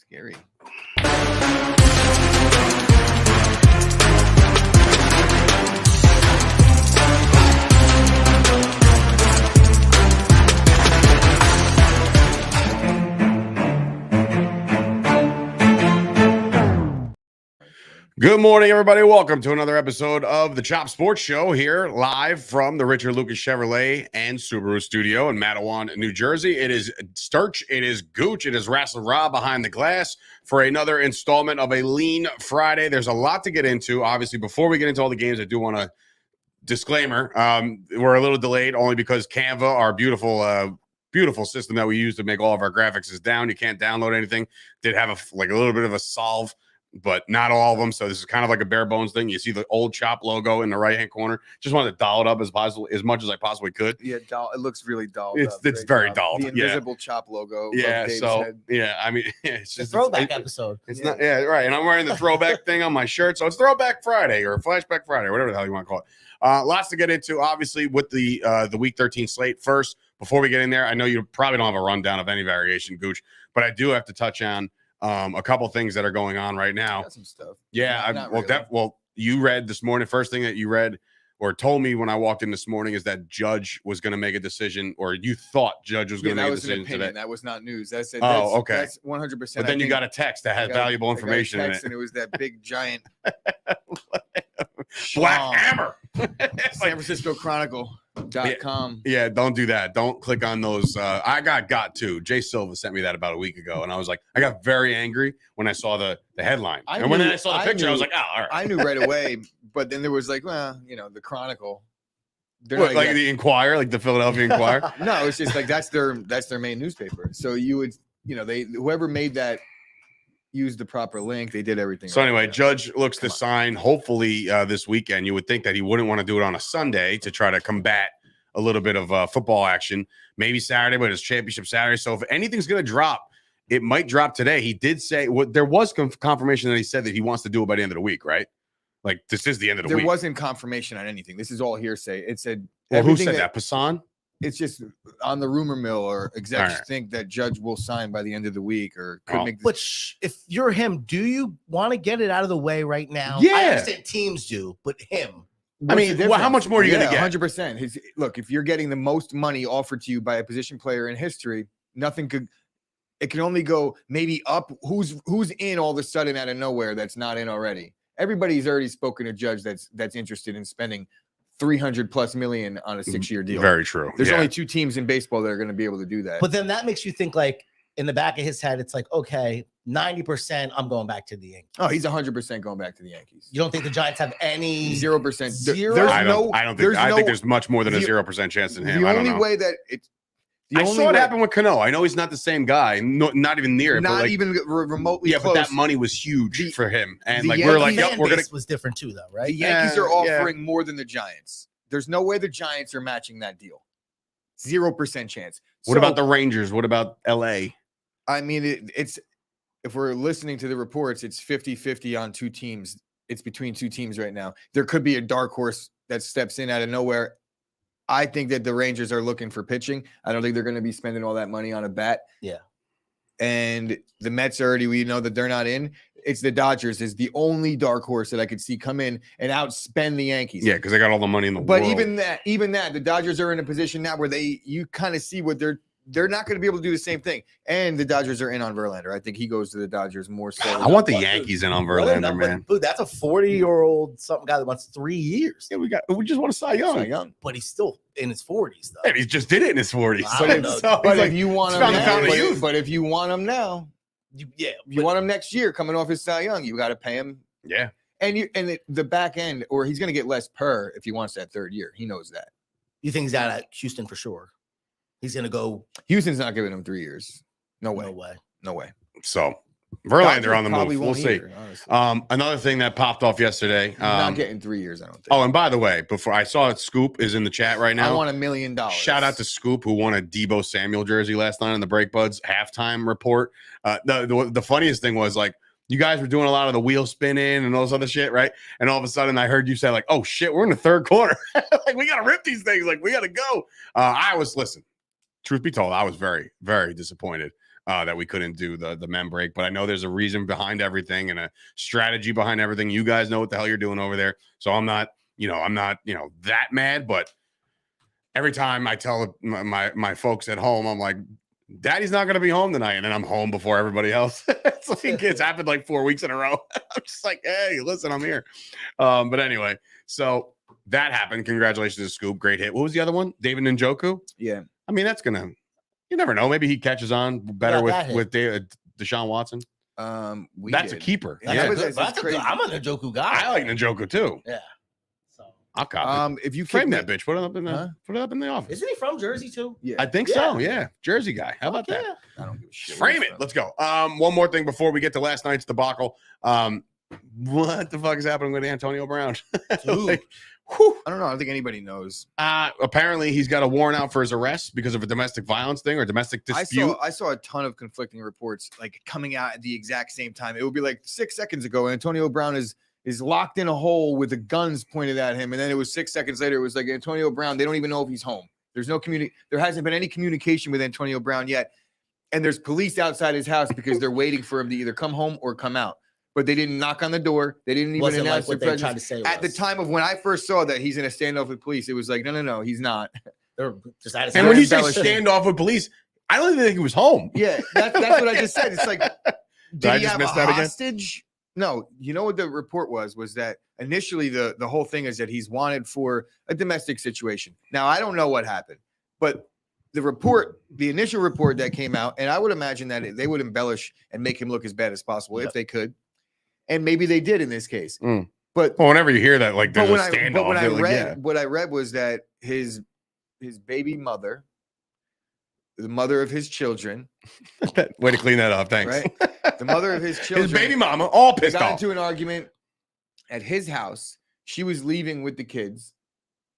Scary. Good morning, everybody. Welcome to another episode of the Chop Sports Show here live from the Richard Lucas Chevrolet and Subaru studio in Matawan, New Jersey. It is Sturch, it is Gooch, it is Wrestler Rob behind the glass for another installment of a Lean Friday. There's a lot to get into. Obviously, before we get into all the games, I do want to disclaimer. We're a little delayed only because Canva, our beautiful system that we use to make all of our graphics, is down. You can't download anything. Did have a little bit of a solve, but not all of them. So this is kind of like a bare bones thing. You see the old Chop logo in the right hand corner. Just wanted to doll it up as much as I possibly could. Yeah, it looks really dolled up. It's very dolled. The invisible Chop logo. Yeah. So head. yeah, I mean, it's just a throwback episode. It's not. Yeah, right. And I'm wearing the throwback thing on my shirt, so it's Throwback Friday or Flashback Friday, or whatever the hell you want to call it. Lots to get into, obviously, with the Week 13 slate. First, before we get in there, I know you probably don't have a rundown of any variation, Gooch, but I do have to touch on a couple things that are going on right now. Got some stuff. Yeah. Really. You read this morning. First thing that you read or told me when I walked in this morning is that Judge was going to make a decision, or you thought Judge was going to make a decision today. That was not news. That's it. Okay. That's 100%. But then you got a text that had valuable information in it. And it was that big giant Black Hammer. San Francisco Chronicle.com. Yeah, don't do that. Don't click on those. I got too. Jay Silva sent me that about a week ago, and I was like, I got very angry when I saw the headline. When I saw the picture, I was like, oh, all right. I knew right away, but then there was like, well, the Chronicle. What, like the Inquirer, like the Philadelphia Inquirer? No, it's just like that's their main newspaper. So you would, whoever made that used the proper link. They did everything. So anyway, Judge looks to sign hopefully this weekend. You would think that he wouldn't want to do it on a Sunday to try to combat a little bit of football action. Maybe Saturday, but it's championship Saturday. So if anything's going to drop, it might drop today. He did say there was confirmation that he said that he wants to do it by the end of the week, right? Like this is the end of the week. There wasn't confirmation on anything. This is all hearsay. It said. Well, who said that? Passan? It's just on the rumor mill, or execs think that Judge will sign by the end of the week, or could make. Which, if you're him, do you want to get it out of the way right now? Yeah, I understand teams do, but him. I mean, how much more are you going to get? 100%. Look, if you're getting the most money offered to you by a position player in history, nothing could. It can only go maybe up. Who's in all of a sudden out of nowhere that's not in already? Everybody's already spoken to Judge that's interested in spending $300+ million on a 6-year deal. Very true. There's only 2 teams in baseball that are going to be able to do that. But then that makes you think, like, in the back of his head, it's like, okay, 90%, I'm going back to the Yankees. Oh, he's 100% going back to the Yankees. You don't think the Giants have any 0%? Zero? I don't think. I think there's much more than a 0% chance in him. The only way that it's. I saw it happen with Cano. I know he's not the same guy. Not even near it. Not even remotely close. But that money was huge for him. And like we're like, we're gonna was different too, though, right? The Yankees are offering more than the Giants. There's no way the Giants are matching that deal. 0% chance. What about the Rangers? What about LA? I mean, it's if we're listening to the reports, it's 50-50 on 2 teams. It's between 2 teams right now. There could be a dark horse that steps in out of nowhere. I think that the Rangers are looking for pitching. I don't think they're going to be spending all that money on a bat. Yeah. And the Mets we know that they're not in. It's the Dodgers is the only dark horse that I could see come in and outspend the Yankees. Yeah, because they got all the money in the world. But even that, the Dodgers are in a position now where you kind of see what they're not going to be able to do the same thing. And the Dodgers are in on Verlander. I think he goes to the Dodgers more so. I want the Yankees in on Verlander, man. Dude, that's a 40-year-old something guy that wants 3 years. Yeah, we just want to Cy Young. But he's still in his 40s, though. Yeah, he just did it in his 40s. But if you want him now, you want him next year coming off his Cy Young, you got to pay him. Yeah. And the back end, or he's going to get less per if he wants that 3rd year. He knows that. You think he's out at Houston for sure? He's going to go. Houston's not giving him 3 years. No way. So Verlander on the move. We'll see. Either, another thing that popped off yesterday. He's not getting 3 years, I don't think. Oh, and by the way, before I saw it, Scoop is in the chat right now. I want $1 million. Shout out to Scoop, who won a Debo Samuel jersey last night in the Break Buds halftime report. The funniest thing was, like, you guys were doing a lot of the wheel spinning and all this other shit, right? And all of a sudden I heard you say, like, oh shit, we're in the 3rd quarter. Like, we got to rip these things. Like, we got to go. Listen, truth be told, I was very, very disappointed that we couldn't do the men break. But I know there's a reason behind everything and a strategy behind everything. You guys know what the hell you're doing over there. So I'm not that mad. But every time I tell my folks at home, I'm like, Daddy's not going to be home tonight. And then I'm home before everybody else. It's like it's happened like 4 weeks in a row. I'm just like, hey, listen, I'm here. But anyway, so that happened. Congratulations to Scoop. Great hit. What was the other one? David Njoku? Yeah. I mean, that's going to, you never know. Maybe he catches on better with Deshaun Watson. That's a keeper. Yeah, Yeah. I'm a Njoku guy. I like Njoku too. Yeah. So I'll copy. If you frame that bitch, put it up in the office. Isn't he from Jersey too? Yeah. I think so. Yeah. Jersey guy. How about that? I don't give a shit. Frame it. Let's go. One more thing before we get to last night's debacle. What the fuck is happening with Antonio Brown? I don't know. I don't think anybody knows. Apparently, he's got a warrant out for his arrest because of a domestic violence thing or domestic dispute. I saw a ton of conflicting reports like coming out at the exact same time. It would be like 6 seconds ago, Antonio Brown is locked in a hole with the guns pointed at him, and then it was 6 seconds later. It was like Antonio Brown. They don't even know if he's home. There's no There hasn't been any communication with Antonio Brown yet, and there's police outside his house because they're waiting for him to either come home or come out. But they didn't knock on the door. They didn't even announce their presence. At the time of when I first saw that he's in a standoff with police, it was like, no, he's not. They're just out of and when you say standoff with police, I don't even think he was home. Yeah, that's what I just said. It's like, did he have a hostage? Again? No, you know what the report was that initially the whole thing is that he's wanted for a domestic situation. Now, I don't know what happened, but the initial report that came out, and I would imagine that they would embellish and make him look as bad as possible if they could. And maybe they did in this case. But whenever you hear that, like there's a standoff. What I read was that his baby mother, the mother of his children. Way to clean that up. Thanks. Right? The mother of his children. His baby mama, all pissed off. Got into an argument at his house. She was leaving with the kids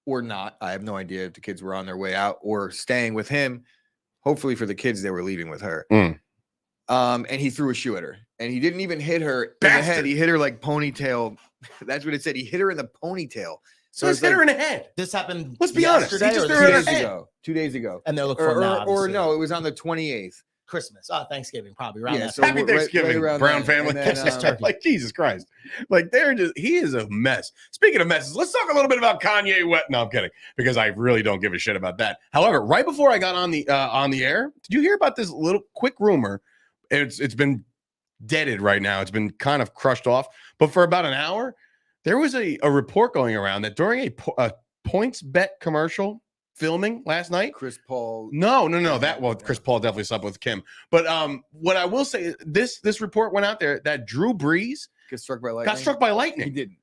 or not. I have no idea if the kids were on their way out or staying with him. Hopefully for the kids, they were leaving with her. And he threw a shoe at her. And he didn't even hit her in the head. He hit her like ponytail. That's what it said. He hit her in the ponytail. So it's hit her in the head. This happened. Let's be honest. He just threw her in the head. 2 days ago. And they're looking for now. Or no, it was on the 28th. Christmas. Thanksgiving, probably around that. So Happy Thanksgiving, right Brown family. Then, like Jesus Christ. Like he is a mess. Speaking of messes, let's talk a little bit about Kanye West. No, I'm kidding, because I really don't give a shit about that. However, right before I got on the air, did you hear about this little quick rumor? It's been deaded right now. It's been kind of crushed off. But for about an hour, there was a report going around that during a points bet commercial filming last night, Chris Paul. No. Chris Paul definitely slept with Kim. But what I will say, this report went out there that Drew Brees got struck by lightning. He didn't.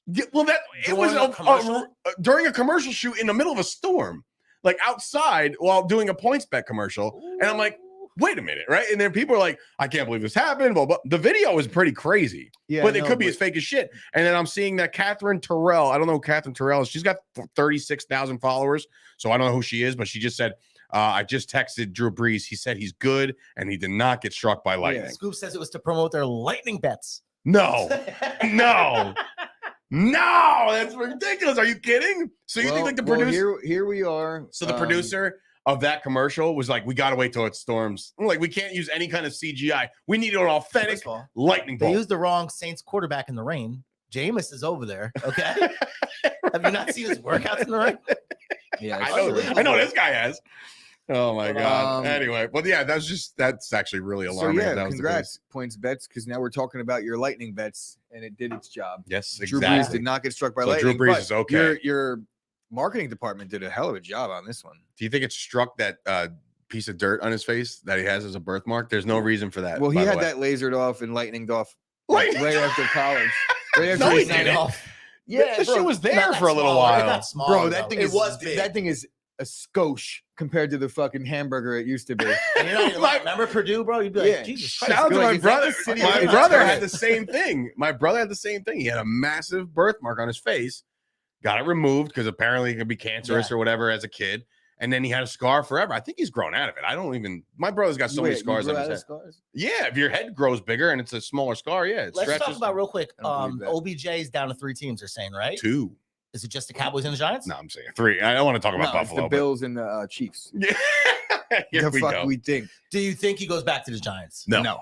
Yeah, well, it was during a commercial shoot in the middle of a storm, like outside while doing a points bet commercial. Ooh. And I'm like, wait a minute, right? And then people are like, I can't believe this happened. But the video was pretty crazy. Yeah, but it could be as fake as shit. And then I'm seeing that Catherine Terrell, I don't know who Catherine Terrell is. She's got 36,000 followers. So I don't know who she is, but she just said, I just texted Drew Brees. He said he's good and he did not get struck by lightning. Yeah. Scoop says it was to promote their lightning bets. No, that's ridiculous. Are you kidding? So you think like the producer? Here we are. So the producer of that commercial was like, we got to wait till it storms. Like, we can't use any kind of CGI. We need an authentic lightning bolt. They used the wrong Saints quarterback in the rain. Jameis is over there. Okay. Have you not seen his workouts in the rain? Yeah, I know this guy has. Oh my God. Anyway, but yeah, that's actually really alarming. So yeah, congrats, points bets, because now we're talking about your lightning bets, and it did its job. Yes, Drew Brees did not get struck by lightning. Drew Brees is okay. Your marketing department did a hell of a job on this one. Do you think it struck that piece of dirt on his face that he has as a birthmark? There's no reason for that. Well, he had that lasered off and lightninged off right after college. Right after he signed off. Yeah, the shit was there for a little while. Bro, that thing is a skosh compared to the fucking hamburger it used to be. And you're not even remember Purdue, bro? You'd be like, Jesus Christ. Shout out to my brother. My brother had the same thing. He had a massive birthmark on his face. Got it removed because apparently it could be cancerous or whatever as a kid. And then he had a scar forever. I think he's grown out of it. My brother's got so many scars on his head. Scars? Yeah, if your head grows bigger and it's a smaller scar, Let's talk about real quick. OBJ is down to 3 teams, they're saying, right? 2. Is it just the Cowboys and the Giants? No, I'm saying 3. I don't want to talk about Buffalo. It's the Bills and the Chiefs. Yeah. Here the we fuck go. we think. Do you think he goes back to the Giants? No, No.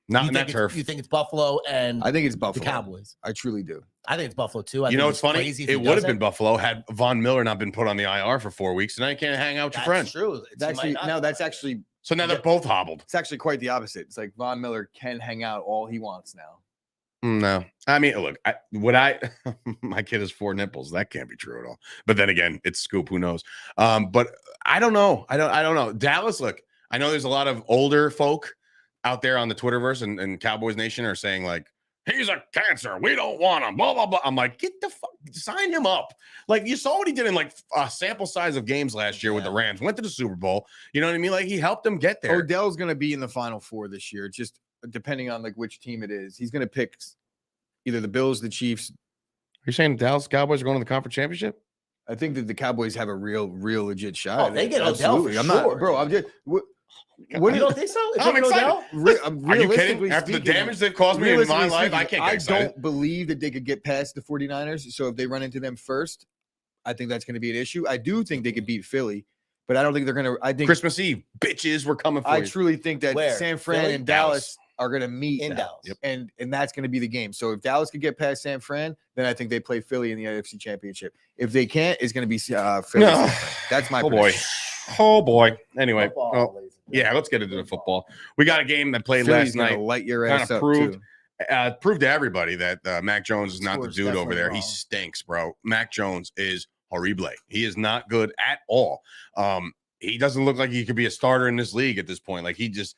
not You in think that turf. You think it's Buffalo and I think it's the Buffalo. Cowboys? I truly do. I think it's Buffalo too. I You think know it's what's funny? crazy if he It would have doesn't. been Buffalo had Von Miller not been put on the IR for 4 weeks, and now you can't hang out with your friends. That's true. It's actually that's actually So now they're both hobbled. it's actually quite the opposite. It's like Von Miller can hang out all he wants now. No, I mean, look, my kid has 4 nipples. That can't be true at all. But then again, it's scoop. Who knows? But I don't know. I don't know. Dallas, look, I know there's a lot of older folk out there on the Twitterverse and Cowboys Nation are saying like, he's a cancer. We don't want him. Blah, blah, blah. I'm like, get the fuck, sign him up. Like you saw what he did in like a sample size of games last year with the Rams. Went to the Super Bowl. You know what I mean? Like he helped them get there. Odell's going to be in the Final Four this year. Just depending on like which team it is, he's going to pick either the Bills, the Chiefs. Are you saying the Dallas Cowboys are going to the conference championship? I think that the Cowboys have a real legit shot. Oh, at they it. get Odell for I'm sure. not, bro. I'm just. What You don't think so? I'm excited. Odell? Are you kidding? After the damage they've caused me in my life, I can't get excited. don't believe that they could get past the 49ers. So if they run into them first, I think that's going to be an issue. I do think they could beat Philly, but I don't think they're going to. I think Christmas Eve, bitches, we're coming for I you. truly think that Where? San Fran Philly? and Dallas are going to meet In Dallas. Yep. and that's going to be the game. So if Dallas could get past San Fran, then I think they play Philly in the AFC Championship. If they can't, it's going to be Philly. No. That's my Oh boy. prediction. Oh boy. Anyway, Football, well, ladies and yeah, let's get into the football. We got a game that played Philly's last gonna night. light your Kinda ass up proved- too. Proved to everybody that Mac Jones is not the Score's dude over definitely there. He wrong. stinks, bro. Mac Jones is horrible. He is not good at all. He doesn't look like he could be a starter in this league at this point. Like his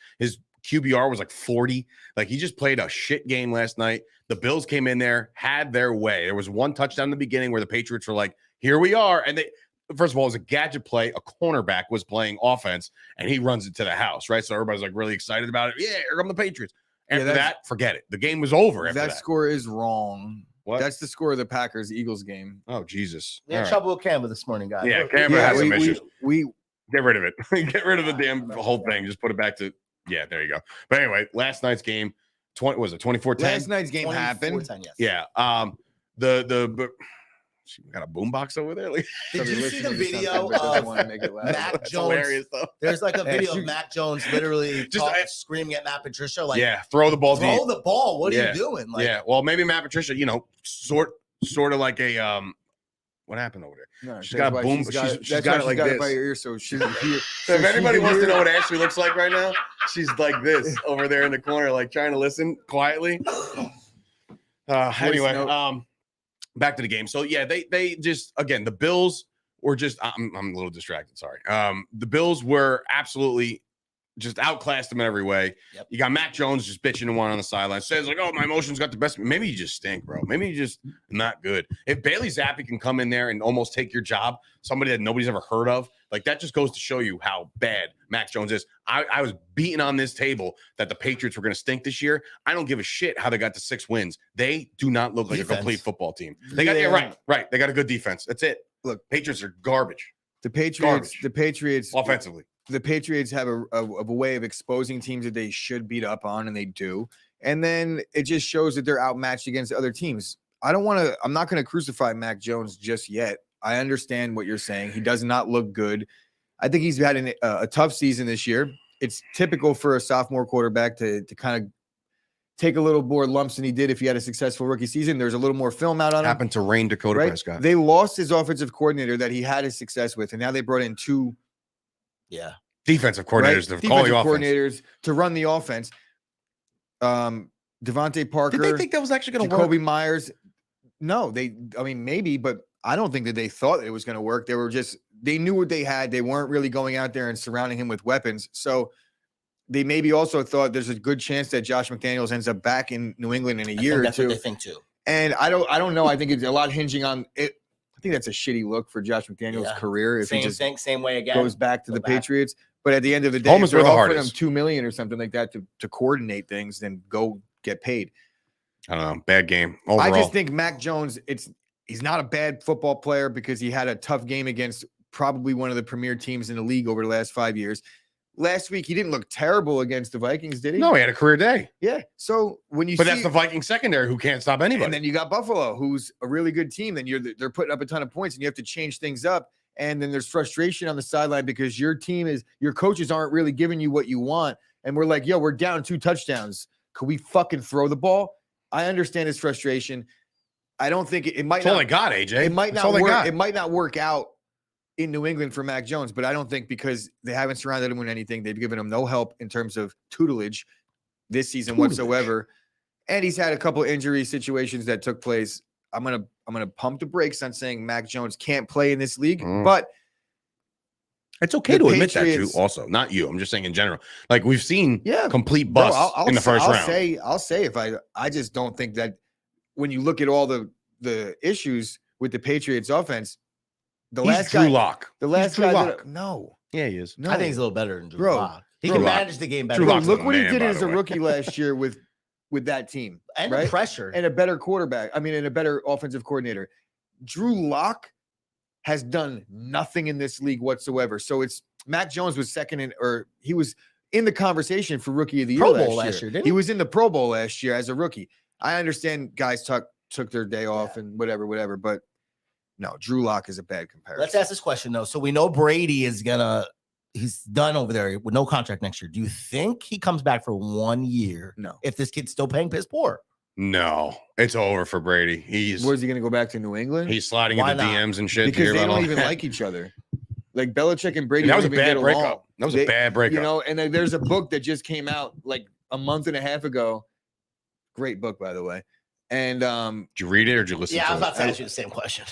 QBR was like 40. Like he just played a shit game last night. The Bills came in there, had their way. There was one touchdown in the beginning where the Patriots were like, here we are. And they, first of all, it was a gadget play. A cornerback was playing offense and he runs it to the house, right? So everybody's like really excited about it. Yeah, here come the Patriots. After that, forget it. The game was over after that. Score is wrong. What? That's the score of the Packers-Eagles game. Oh, Jesus. We had All right. trouble with Canva this morning, guys. Yeah, Look, Canva has some we, issues. we Get rid of it. Get rid of the damn whole thing. Just put it back to, yeah, there you go. But anyway, last night's game, 24-10? last night's game happened. 24-10, yes. Yeah. We got a boombox over there. Like, Did you see the Listening to video something, but doesn't of wanna make it loud. Mac that's Jones? hilarious, though. There's like a Yeah, video shoot. of Mac Jones literally Just- screaming at Matt Patricia, like, Yeah, throw the ball deep. throw the ball. What are Yeah. you doing? Like, Yeah, well, maybe Matt Patricia, sort of like a what happened over there? No, She's that's got why boom- She's got, she's that's got why it like got this. by your ear, so she can hear. So if anybody wants to know what Ashley looks like right now, she's like this over there in the corner, like trying to listen quietly. Anyway, note. back to the game. So yeah, they just, again, the Bills were just, I'm a little distracted. Sorry. The Bills were absolutely just outclassed them in every way. Yep. You got Mac Jones just bitching and one on the sideline. Says like, oh, my emotions got the best. Maybe you just stink, bro. Maybe you just not good. If Bailey Zappi can come in there and almost take your job, somebody that nobody's ever heard of, like that just goes to show you how bad Mac Jones is. I was beating on this table that the Patriots were going to stink this year. I don't give a shit how they got the 6 wins. They do not look like a complete football team. They got right. They got a good defense. That's it. Look, Patriots are garbage the Patriots offensively. The Patriots have a way of exposing teams that they should beat up on, and they do. And then it just shows that they're outmatched against other teams. I'm not going to crucify Mac Jones just yet. I understand what you're saying. He does not look good. I think he's had a tough season this year. It's typical for a sophomore quarterback to kind of take a little more lumps than he did if he had a successful rookie season. There's a little more film out on him. Happened to rain Dakota Right? Prescott. They lost his offensive coordinator that he had his success with, and now they brought in two Defensive coordinators to call the offense. coordinators to run the offense. Devontae Parker. Did they think that was actually going to work? Jacoby Myers. No, maybe, but I don't think that they thought it was going to work. They knew what they had. They weren't really going out there and surrounding him with weapons. So they maybe also thought there's a good chance that Josh McDaniels ends up back in New England in a year or that's two. what they think too. And I don't know. I think it's a lot hinging on it. I think that's a shitty look for Josh McDaniels' career if he just Same way again. goes back to the Patriots. But at the end of the day, Home if is where they're the heart offering him is. $2 million or something like that to coordinate things, then go get paid. I don't know. Bad game overall. I just think Mac Jones, he's not a bad football player because he had a tough game against probably one of the premier teams in the league over the last 5 years. Last week, he didn't look terrible against the Vikings, did he? No, he had a career day. Yeah. So when you But see, that's the Viking secondary who can't stop anybody. and then you got Buffalo, who's a really good team. Then they're putting up a ton of points, and you have to change things up. And then there's frustration on the sideline because your coaches aren't really giving you what you want. And we're like, yo, we're down 2 touchdowns. Could we fucking throw the ball? I understand his frustration. I don't think it might That's not. all I got, AJ. It might That's not all they work. got. It might not work out in New England for Mac Jones, but I don't think because they haven't surrounded him with anything, they've given him no help in terms of tutelage this season whatsoever. And he's had a couple injury situations that took place. I'm gonna pump the brakes on saying Mac Jones can't play in this league, but it's okay to admit that too. Patriots- Also, not you. I'm just saying in general. Like we've seen, Yeah, complete bust in the first round. I'll say if I just don't think that when you look at all the issues with the Patriots offense, He's Drew Lock. The last Drew guy, Lock. No, Yeah, he is. no, I think he's a little better than Drew Bro, Lock. He Drew can Lock. manage the game better. Drew Bro, Lock's look a what he man, did by as the a way. rookie last year with that team, and right? the pressure. And a better quarterback. I mean, and a better offensive coordinator. Drew Lock has done nothing in this league whatsoever. So it's Mac Jones was he was in the conversation for rookie of the year Pro Bowl last year, didn't he he? was in the Pro Bowl last year as a rookie. I understand guys took their day off and whatever, but no, Drew Lock is a bad comparison. Let's ask this question though. So we know Brady is he's done over there with no contract next year. Do you think he comes back for 1 year? No. If this kid's still paying piss poor. No, it's over for Brady. Where's he going to go back to New England? He's sliding Why into not? DMs and shit. Because they Here, don't even like each other. Like Belichick and Brady that was a don't even bad get breakup. along. That was a bad breakup. You know, and then there's a book that just came out like a month and a half ago. Great book, by the way. And Did you read it or did you listen Yeah, I to was it? about to ask you the same question.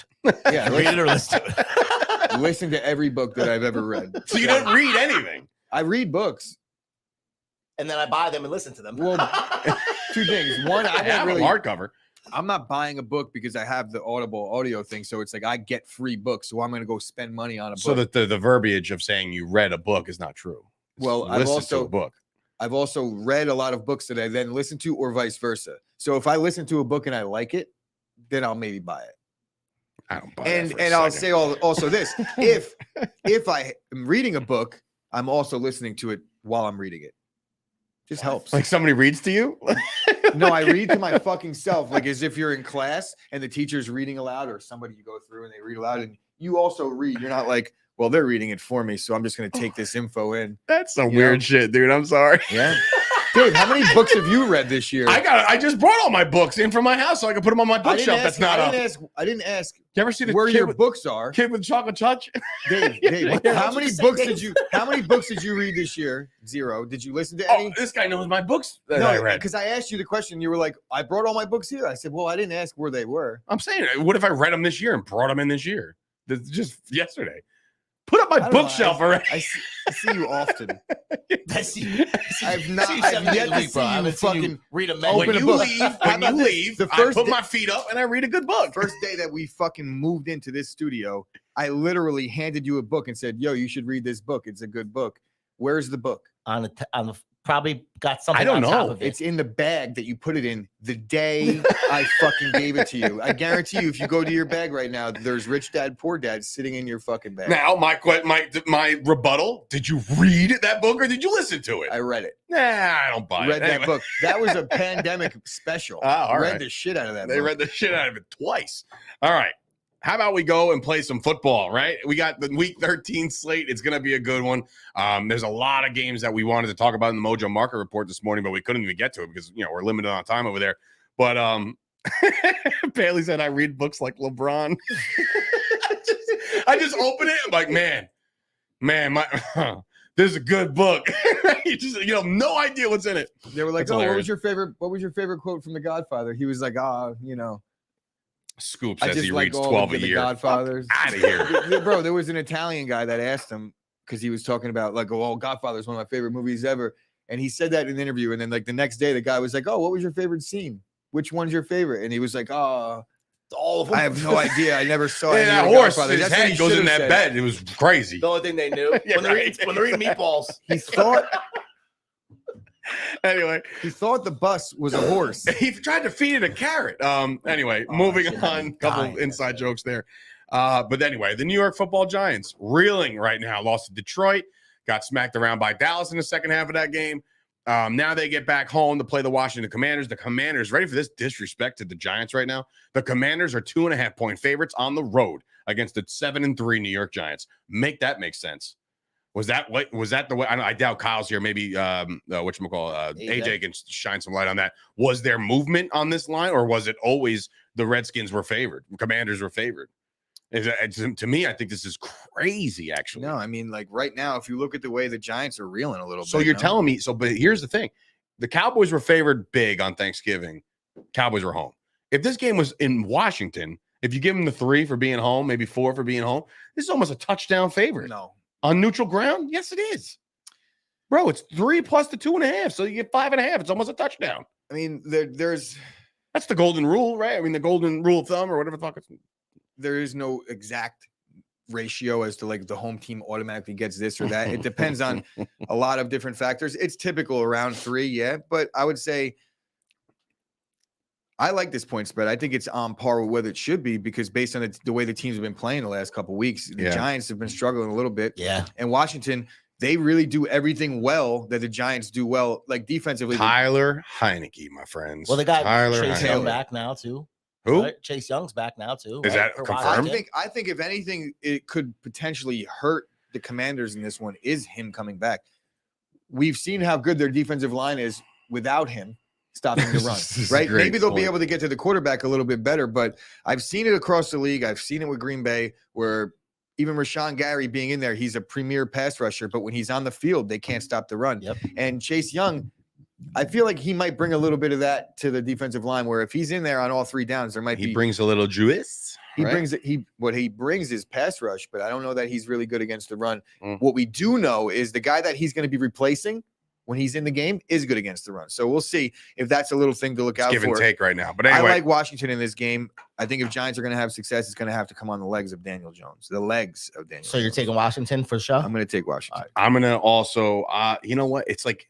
yeah, Read it or listen to it. listen to every book that I've ever read. So you didn't read anything. I read books. And then I buy them and listen to them. Well, 2 things. One, I have a hardcover. I'm not buying a book because I have the Audible audio thing. So it's like I get free books. So I'm going to go spend money on a book. So that the verbiage of saying you read a book is not true. Well, You I've listened to also a book. I've also read a lot of books that I then listen to or vice versa. So if I listen to a book and I like it, then I'll maybe buy it. I don't buy And that for a I'll second. say also this, if I am reading a book, I'm also listening to it while I'm reading it. Just helps. Like somebody reads to you. No, I read to my fucking self, like as if you're in class and the teacher's reading aloud, or somebody you go through and they read aloud, and you also read. You're not like, well, they're reading it for me, so I'm just going to take this info in. That's some You weird know? shit, dude. I'm sorry. Yeah. Dude, how many books have you read this year? I just brought all my books in from my house so I can put them on my I didn't bookshelf. ask- That's not I up. didn't ask You ever see the where kid your with, books are. kid with chocolate touch? Dave, Yeah. how many books did you read this year? 0. Did you listen to Oh, any? this guy knows my books that I No, read. because I asked you the question. You were like, I brought all my books here. I said, well, I didn't ask where they were. I'm saying, what if I read them this year and brought them in this year? That's just yesterday. Put up my I don't know, bookshelf already. I see you often. That's you. I've not- See you I've 7 days yet a to week, see bro. I you haven't seen you fucking read a open menu. When a you book. leave, How when about you this? leave, The I first put day- my feet up and I read a good book. First day that we fucking moved into this studio, I literally handed you a book and said, yo, you should read this book. It's a good book. Where's the book? on the probably got something I don't on top know. of it. It's in the bag that you put it in the day I fucking gave it to you. I guarantee you, if you go to your bag right now, there's Rich Dad, Poor Dad sitting in your fucking bag. Now, my rebuttal, did you read that book or did you listen to it? I read it. Nah, I don't buy Read it. that Anyway. book. That was a pandemic special. All read right. the shit out of that They book. read the shit out of it twice. All right. How about we go and play some football, right? We got the week 13 slate. It's going to be a good one. There's a lot of games that we wanted to talk about in the Mojo Market Report this morning, but we couldn't even get to it because, we're limited on time over there. But Bailey said I read books like LeBron. I just open it. I'm like, man, this is a good book. You just, no idea what's in it. They were like, That's "Oh, hilarious. what was your favorite quote from The Godfather?" He was like, Scoop I says just he like reads all 12 of a the year. Godfathers." Out of here. Bro, there was an Italian guy that asked him because he was talking about like, "Oh, Godfather is one of my favorite movies ever," and he said that in an interview. And then like the next day, the guy was like, "Oh, what was your favorite scene? Which one's your favorite?" And he was like, "Oh, all of them. I have no idea. I never saw Yeah, any that of the horse, Godfather." his That's what head he goes in should have that said. bed. It was crazy. The only thing they knew Yeah, when, right. when they're eating meatballs. He thought Anyway, the bus was a horse. he tried to feed it a carrot. Anyway, moving shit, on. I'm Couple dying. inside jokes there. But anyway, the New York Football Giants reeling right now. Lost to Detroit. Got smacked around by Dallas in the second half of that game. Now they get back home to play the Washington Commanders. The Commanders, ready for this disrespect to the Giants right now? The Commanders are 2.5-point favorites on the road against the 7-3 New York Giants. Make that make sense. Was that the way? I doubt Kyle's here. Maybe whatchamacall, AJ can shine some light on that. Was there movement on this line, or was it always the Redskins were favored, Commanders were favored? To me, I think this is crazy, actually. No, I mean, like right now, if you look at the way the Giants are reeling a little bit. So you're telling me, but here's the thing. The Cowboys were favored big on Thanksgiving. Cowboys were home. If this game was in Washington, if you give them the 3 for being home, maybe 4 for being home, this is almost a touchdown favorite. No. On neutral ground? Yes, it is. Bro, it's 3 plus the 2.5. So you get 5.5. It's almost a touchdown. I mean, there's that's the golden rule, right? I mean, the golden rule of thumb or whatever the fuck it's. There is no exact ratio as to like the home team automatically gets this or that. It depends on a lot of different factors. It's typical around 3, yeah, but I would say I like this point spread. I think it's on par with what it should be because based on the way the teams have been playing the last couple of weeks, the Giants have been struggling a little bit. Yeah. And Washington, they really do everything well that the Giants do well, like defensively. Tyler Heineke, my friends. Well, they got Tyler Chase Heineke. Young back now, too. Who? Right? Chase Young's back now, too. Is that For confirmed? Washington. I think if anything, it could potentially hurt the Commanders in this one is him coming back. We've seen how good their defensive line is without him stopping the run, right? Maybe they'll be able to get to the quarterback a little bit better, but I've seen it across the league. I've seen it with Green Bay where even Rashawn Gary being in there, he's a premier pass rusher, but when he's on the field, they can't stop the run. Yep. And Chase Young, I feel like he might bring a little bit of that to the defensive line where if he's in there on all 3 downs, there might be. He brings a little juice. He right? brings it. What he brings is pass rush, but I don't know that he's really good against the run. Mm. What we do know is the guy that he's going to be replacing when he's in the game is good against the run. So we'll see if that's a little thing to look out Give for. and take right now. But anyway, I like Washington in this game. I think if Giants are going to have success, it's going to have to come on the legs of Daniel Jones. The legs of Daniel. So you're Jones. taking Washington for sure? I'm going to take Washington. I'm going to also, you know what? It's like,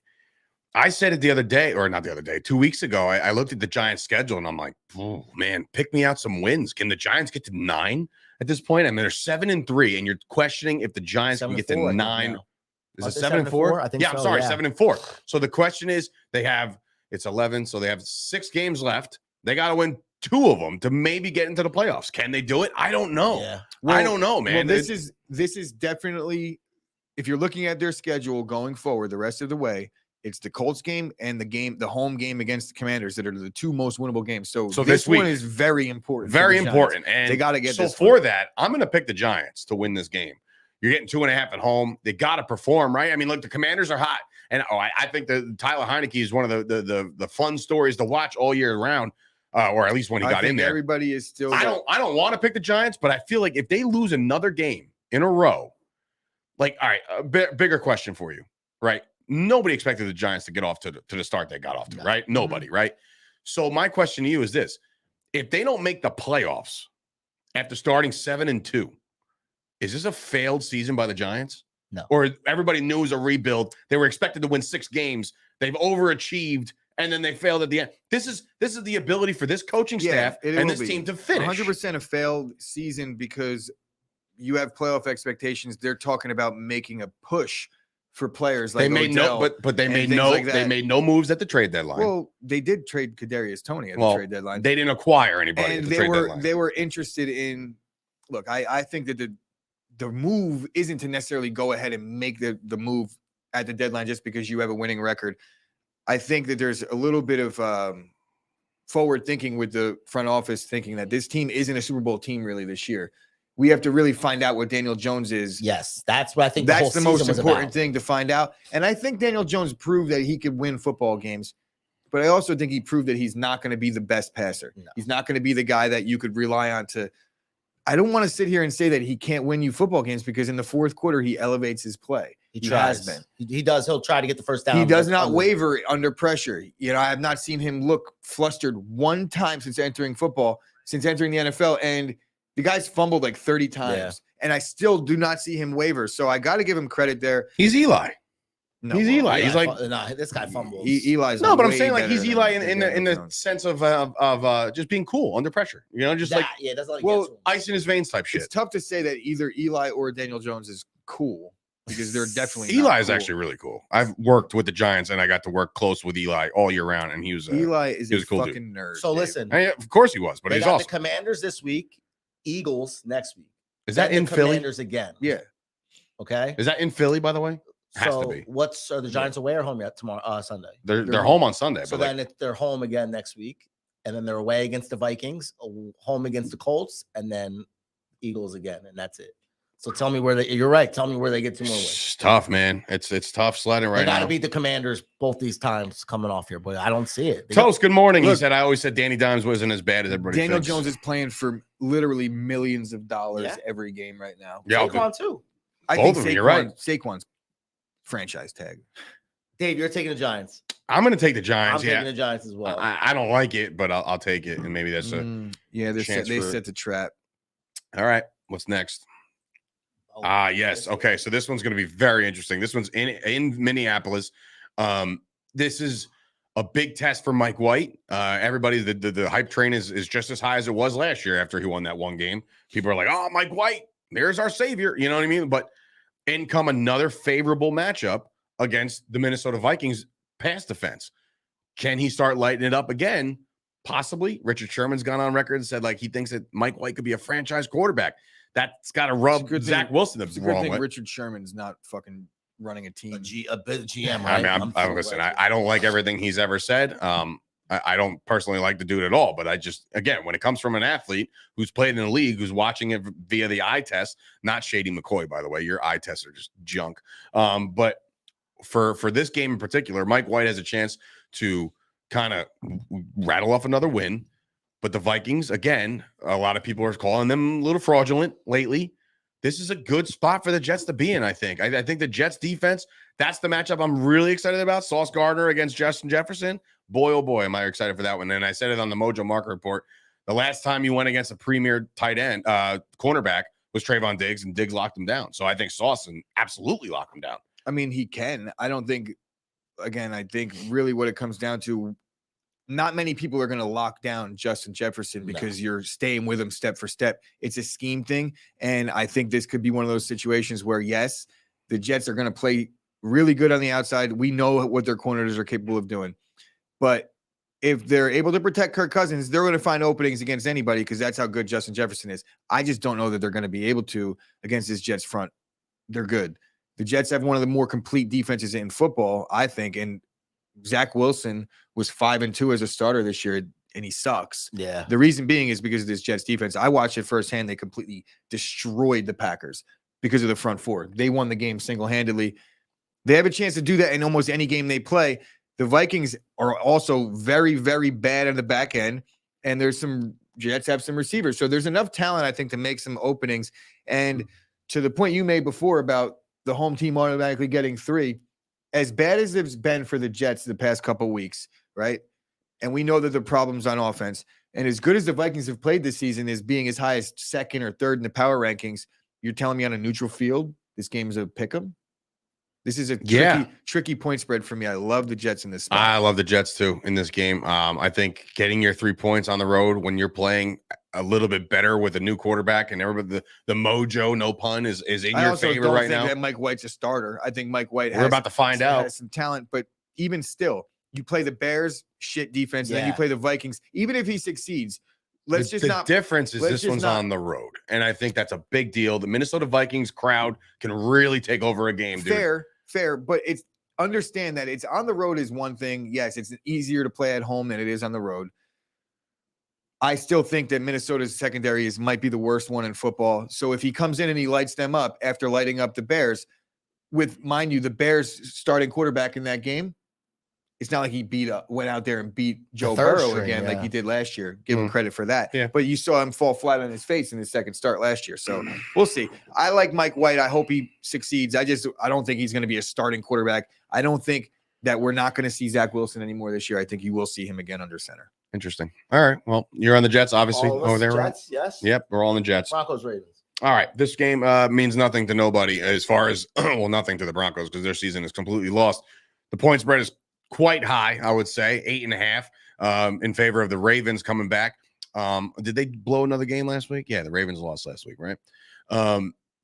I said it the other day, or not the other day, 2 weeks ago. I looked at the Giants schedule and I'm like, oh man, pick me out some wins. Can the Giants get to 9 at this point? I mean, they're 7-3, and you're questioning if the Giants can get to 9. Is it 7-4? I think yeah, so, I'm sorry, yeah. 7-4. So the question is, it's 11, so they have 6 games left. They got to win 2 of them to maybe get into the playoffs. Can they do it? I don't know. Yeah. I don't know, man. Well, this is definitely, if you're looking at their schedule going forward the rest of the way, it's the Colts game and the home game against the Commanders that are the 2 most winnable games. So this one is very important. Very important. And they got to get this for one. that, I'm going to pick the Giants to win this game. You're getting 2.5 at home. They got to perform, right? I mean, look, the Commanders are hot. And I think that Tyler Heineke is one of the fun stories to watch all year round, or at least when he got in there. Everybody is still. I don't want to pick the Giants, but I feel like if they lose another game in a row, like, all right, a bigger question for you, right? Nobody expected the Giants to get off to the start they got off to, right? Nobody, right? So my question to you is this. If they don't make the playoffs after starting 7-2, is this a failed season by the Giants? No. Or everybody knew it was a rebuild. They were expected to win 6 games. They've overachieved, and then they failed at the end. This is the ability for this coaching staff and this team to finish. 100% a failed season because you have playoff expectations. They're talking about making a push for players like they made Odell they made they made no moves at the trade deadline. Well, they did trade Kadarius Toney at the trade deadline. They didn't acquire anybody and at the trade deadline. They were interested in. Look, I think that the move isn't to necessarily go ahead and make the move at the deadline just because you have a winning record. I think that there's a little bit of forward thinking with the front office thinking that this team isn't a Super Bowl team really this year. We have to really find out what Daniel Jones is. Yes, that's what I think. That's the most important thing to find out. And I think Daniel Jones proved that he could win football games. But I also think he proved that he's not going to be the best passer. No. He's not going to be the guy that you could rely on to. I don't want to sit here and say that he can't win you football games because in the fourth quarter, he elevates his play. He has been. He does. He'll try to get the first down. He does not waver under pressure. You know, I have not seen him look flustered one time since entering the NFL. And the guy's fumbled like 30 times. And I still do not see him waver. So I got to give him credit there. He's Eli. No, he's Eli. Yeah, he's like this guy fumbles. Eli's no, but I'm saying like he's Eli in the sense of just being cool under pressure. You know, just that's like ice in his veins type shit. It's tough to say that either Eli or Daniel Jones is cool because they're definitely Eli is actually really cool. I've worked with the Giants and I got to work close with Eli all year round, and he was Eli is a cool fucking nerd. So listen, of course he was, but they he's got awesome. The Commanders this week, Eagles next week. Is that then in the Philly? Commanders again. Yeah. Okay. Is that in Philly, by the way? Has to So be. are the Giants away or home yet tomorrow? Sunday. They're home on Sunday. So but then they're home again next week, and then they're away against the Vikings, home against the Colts, and then Eagles again, and that's it. So tell me where you're right. Tell me where they get 2 more wins. It's tough, man. It's tough sledding right They got to now. beat the Commanders both these times coming off here, but I don't see it. Toast, good morning. He Look, said, I always said Danny Dimes wasn't as bad as everybody Daniel thinks. Jones is playing for literally millions of dollars Yeah. every game right now. Yeah, Saquon too. I Both think of them, you're right. Saquon's franchise tag. Dave, you're taking the Giants. I'm going to take the I'm Giants. taking Yeah. the Giants as well. I don't like it, but I'll take it. And maybe that's Yeah, they chance for- set the trap. all right. What's next? Yes. Okay. So this one's going to be very interesting. This one's in Minneapolis. This is a big test for Mike White. Everybody, the hype train is just as high as it was last year after he won that one game. People are like, oh, Mike White, there's our savior. You know what I mean? But in come another favorable matchup against the Minnesota Vikings pass defense. Can he start lighting it up again? Possibly. Richard Sherman's gone on record and said like he thinks that Mike White could be a franchise quarterback. That's got to rub Zach Wilson It's a the good wrong thing way. Richard Sherman's not fucking running a team. a GM, I right? mean, listen, I don't like everything he's ever said. I don't personally like the dude at all, but I just, again, when it comes from an athlete who's played in the league, who's watching it via the eye test, not Shady McCoy, by the way, your eye tests are just junk. But for this game in particular, Mike White has a chance to kind of rattle off another win. But the Vikings, again, a lot of people are calling them a little fraudulent lately. This is a good spot for the Jets to be in, I think. I think the Jets defense, that's the matchup I'm really excited about. Sauce Gardner against Justin Jefferson. Boy, oh boy, am I excited for that one. And I said it on the Mojo Market Report. The last time you went against a premier tight end, cornerback was Trayvon Diggs, and Diggs locked him down. So I think Sauce can absolutely lock him down. I mean, he can. I don't think, again, I think really what it comes down to, not many people are going to lock down Justin Jefferson because you're staying with him step for step. It's a scheme thing. And I think this could be one of those situations where, yes, the Jets are going to play really good on the outside. We know what their corners are capable of doing. But if they're able to protect Kirk Cousins, they're going to find openings against anybody because that's how good Justin Jefferson is. I just don't know that they're going to be able to against this Jets front. They're good. The Jets have one of the more complete defenses in football, I think. And Zach Wilson was 5-2 as a starter this year, and he sucks. Yeah. The reason being is because of this Jets defense. I watched it firsthand. They completely destroyed the Packers because of the front four. They won the game single-handedly. They have a chance to do that in almost any game they play. The Vikings are also very, very bad on the back end, and there's some Jets have some receivers. So there's enough talent, I think, to make some openings. And to the point you made before about the home team automatically getting 3, as bad as it's been for the Jets the past couple of weeks, right? And we know that the problems on offense, and as good as the Vikings have played this season as being as high as 2nd or 3rd in the power rankings, you're telling me on a neutral field, this game is a pick 'em? This is a tricky point spread for me. I love the Jets in this spot. I love the Jets too in this game. I think getting your 3 points on the road when you're playing a little bit better with a new quarterback and everybody, the mojo, no pun, is in your favor right now. That Mike White's a starter. I think Mike White We're about to find out. Has some talent, but even still, you play the Bears, shit defense, and then you play the Vikings. Even if he succeeds, the difference is this one's on the road, and I think that's a big deal. The Minnesota Vikings crowd can really take over a game, dude. Fair, but it's understand that it's on the road is one thing. Yes, it's easier to play at home than it is on the road. I still think that Minnesota's secondary might be the worst one in football. So if he comes in and he lights them up after lighting up the Bears, with, mind you, the Bears starting quarterback in that game, it's not like he went out there and beat Joe Burrow again like he did last year. Give him credit for that. Yeah. But you saw him fall flat on his face in his second start last year. So we'll see. I like Mike White. I hope he succeeds. I don't think he's going to be a starting quarterback. I don't think that we're not going to see Zach Wilson anymore this year. I think you will see him again under center. Interesting. All right. Well, you're on the Jets, obviously. All there, Jets, yes. Yep, we're all on the Jets. Broncos, Ravens. All right. This game means nothing to nobody as far as, well, nothing to the Broncos because their season is completely lost. The point spread is quite high, I would say, 8.5 in favor of the Ravens coming back. Did they blow another game last week? Yeah, the Ravens lost last week, right?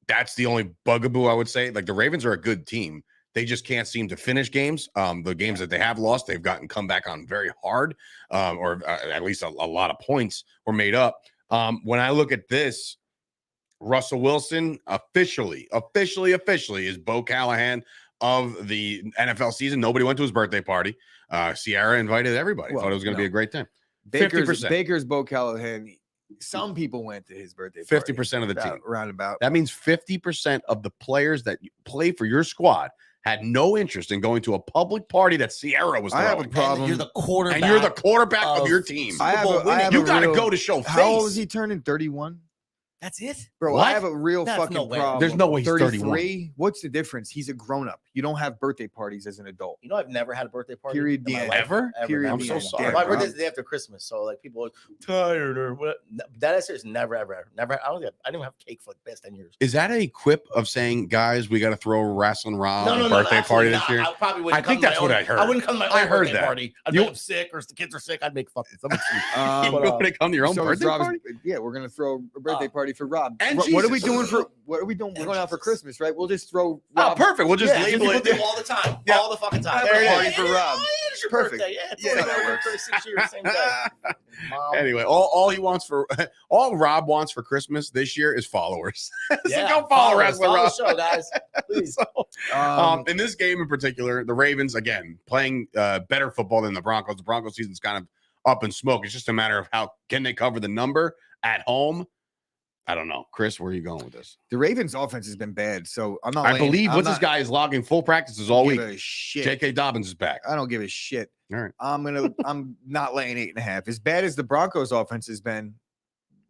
That's the only bugaboo I would say. Like the Ravens are a good team. They just can't seem to finish games. The games that they have lost, they've gotten come back on very hard, or at least a lot of points were made up. When I look at this, Russell Wilson officially is Bo Callahan of the NFL season. Nobody went to his birthday party. Sierra invited everybody. Well, Thought it was going to be a great time. Baker's 50%. Bo Callahan. Some people went to his birthday 50% of the team. Roundabout. That means 50% of the players that play for your squad had no interest in going to a public party that Sierra was throwing. I have a problem. And you're the quarterback of your team. You got to go to show face. How old is he turning? 31? That's it, bro. What? I have a real That's fucking no way. problem. There's no way he's 33. 31. What's the difference? He's a grown up. You don't have birthday parties as an adult. You know, I've never had a birthday party. Period. in my The life. end. Ever? Period. I'm The so end. sorry. Damn, My bro. birthday's the day after Christmas, so like people are tired or what. That is serious. Never. I didn't have cake for like the past 10 years. Is that a quip of saying, guys, we got to throw Wrestling Rob No, birthday party this year? I probably wouldn't. I think that's what I heard. I wouldn't come to my own I heard birthday that. party. I'd You- be sick or if the kids are sick. I'd make fucking something. You But, want to come to your own So birthday Rob's- party? Yeah, we're gonna throw a birthday party for Rob. And What are we Jesus. doing for? What are we doing? We're And going out for Jesus. Christmas, right? We'll just throw. Oh, Rob. perfect. We'll just Yeah, label People it. do all the time. Yeah. All the fucking time. Have a Yeah, party yeah, for yeah, Rob. yeah, it's your Perfect. birthday. Yeah, it's Yeah, only that been works. 36 years, same day. Mom. Anyway, all he wants for all Rob wants for Christmas this year is followers. So go follow Wrestling Rob. the show, guys. Please. In this game in particular, the Ravens again playing better football than the Broncos. The Broncos season's kind of up in smoke. It's just a matter of how can they cover the number at home. I don't know, Chris. Where are you going with this? The Ravens' offense has been bad, so I'm not. I believe this guy is logging full practices all week. Shit. J.K. Dobbins is back. I don't give a shit. All right. I'm not laying 8.5. As bad as the Broncos' offense has been,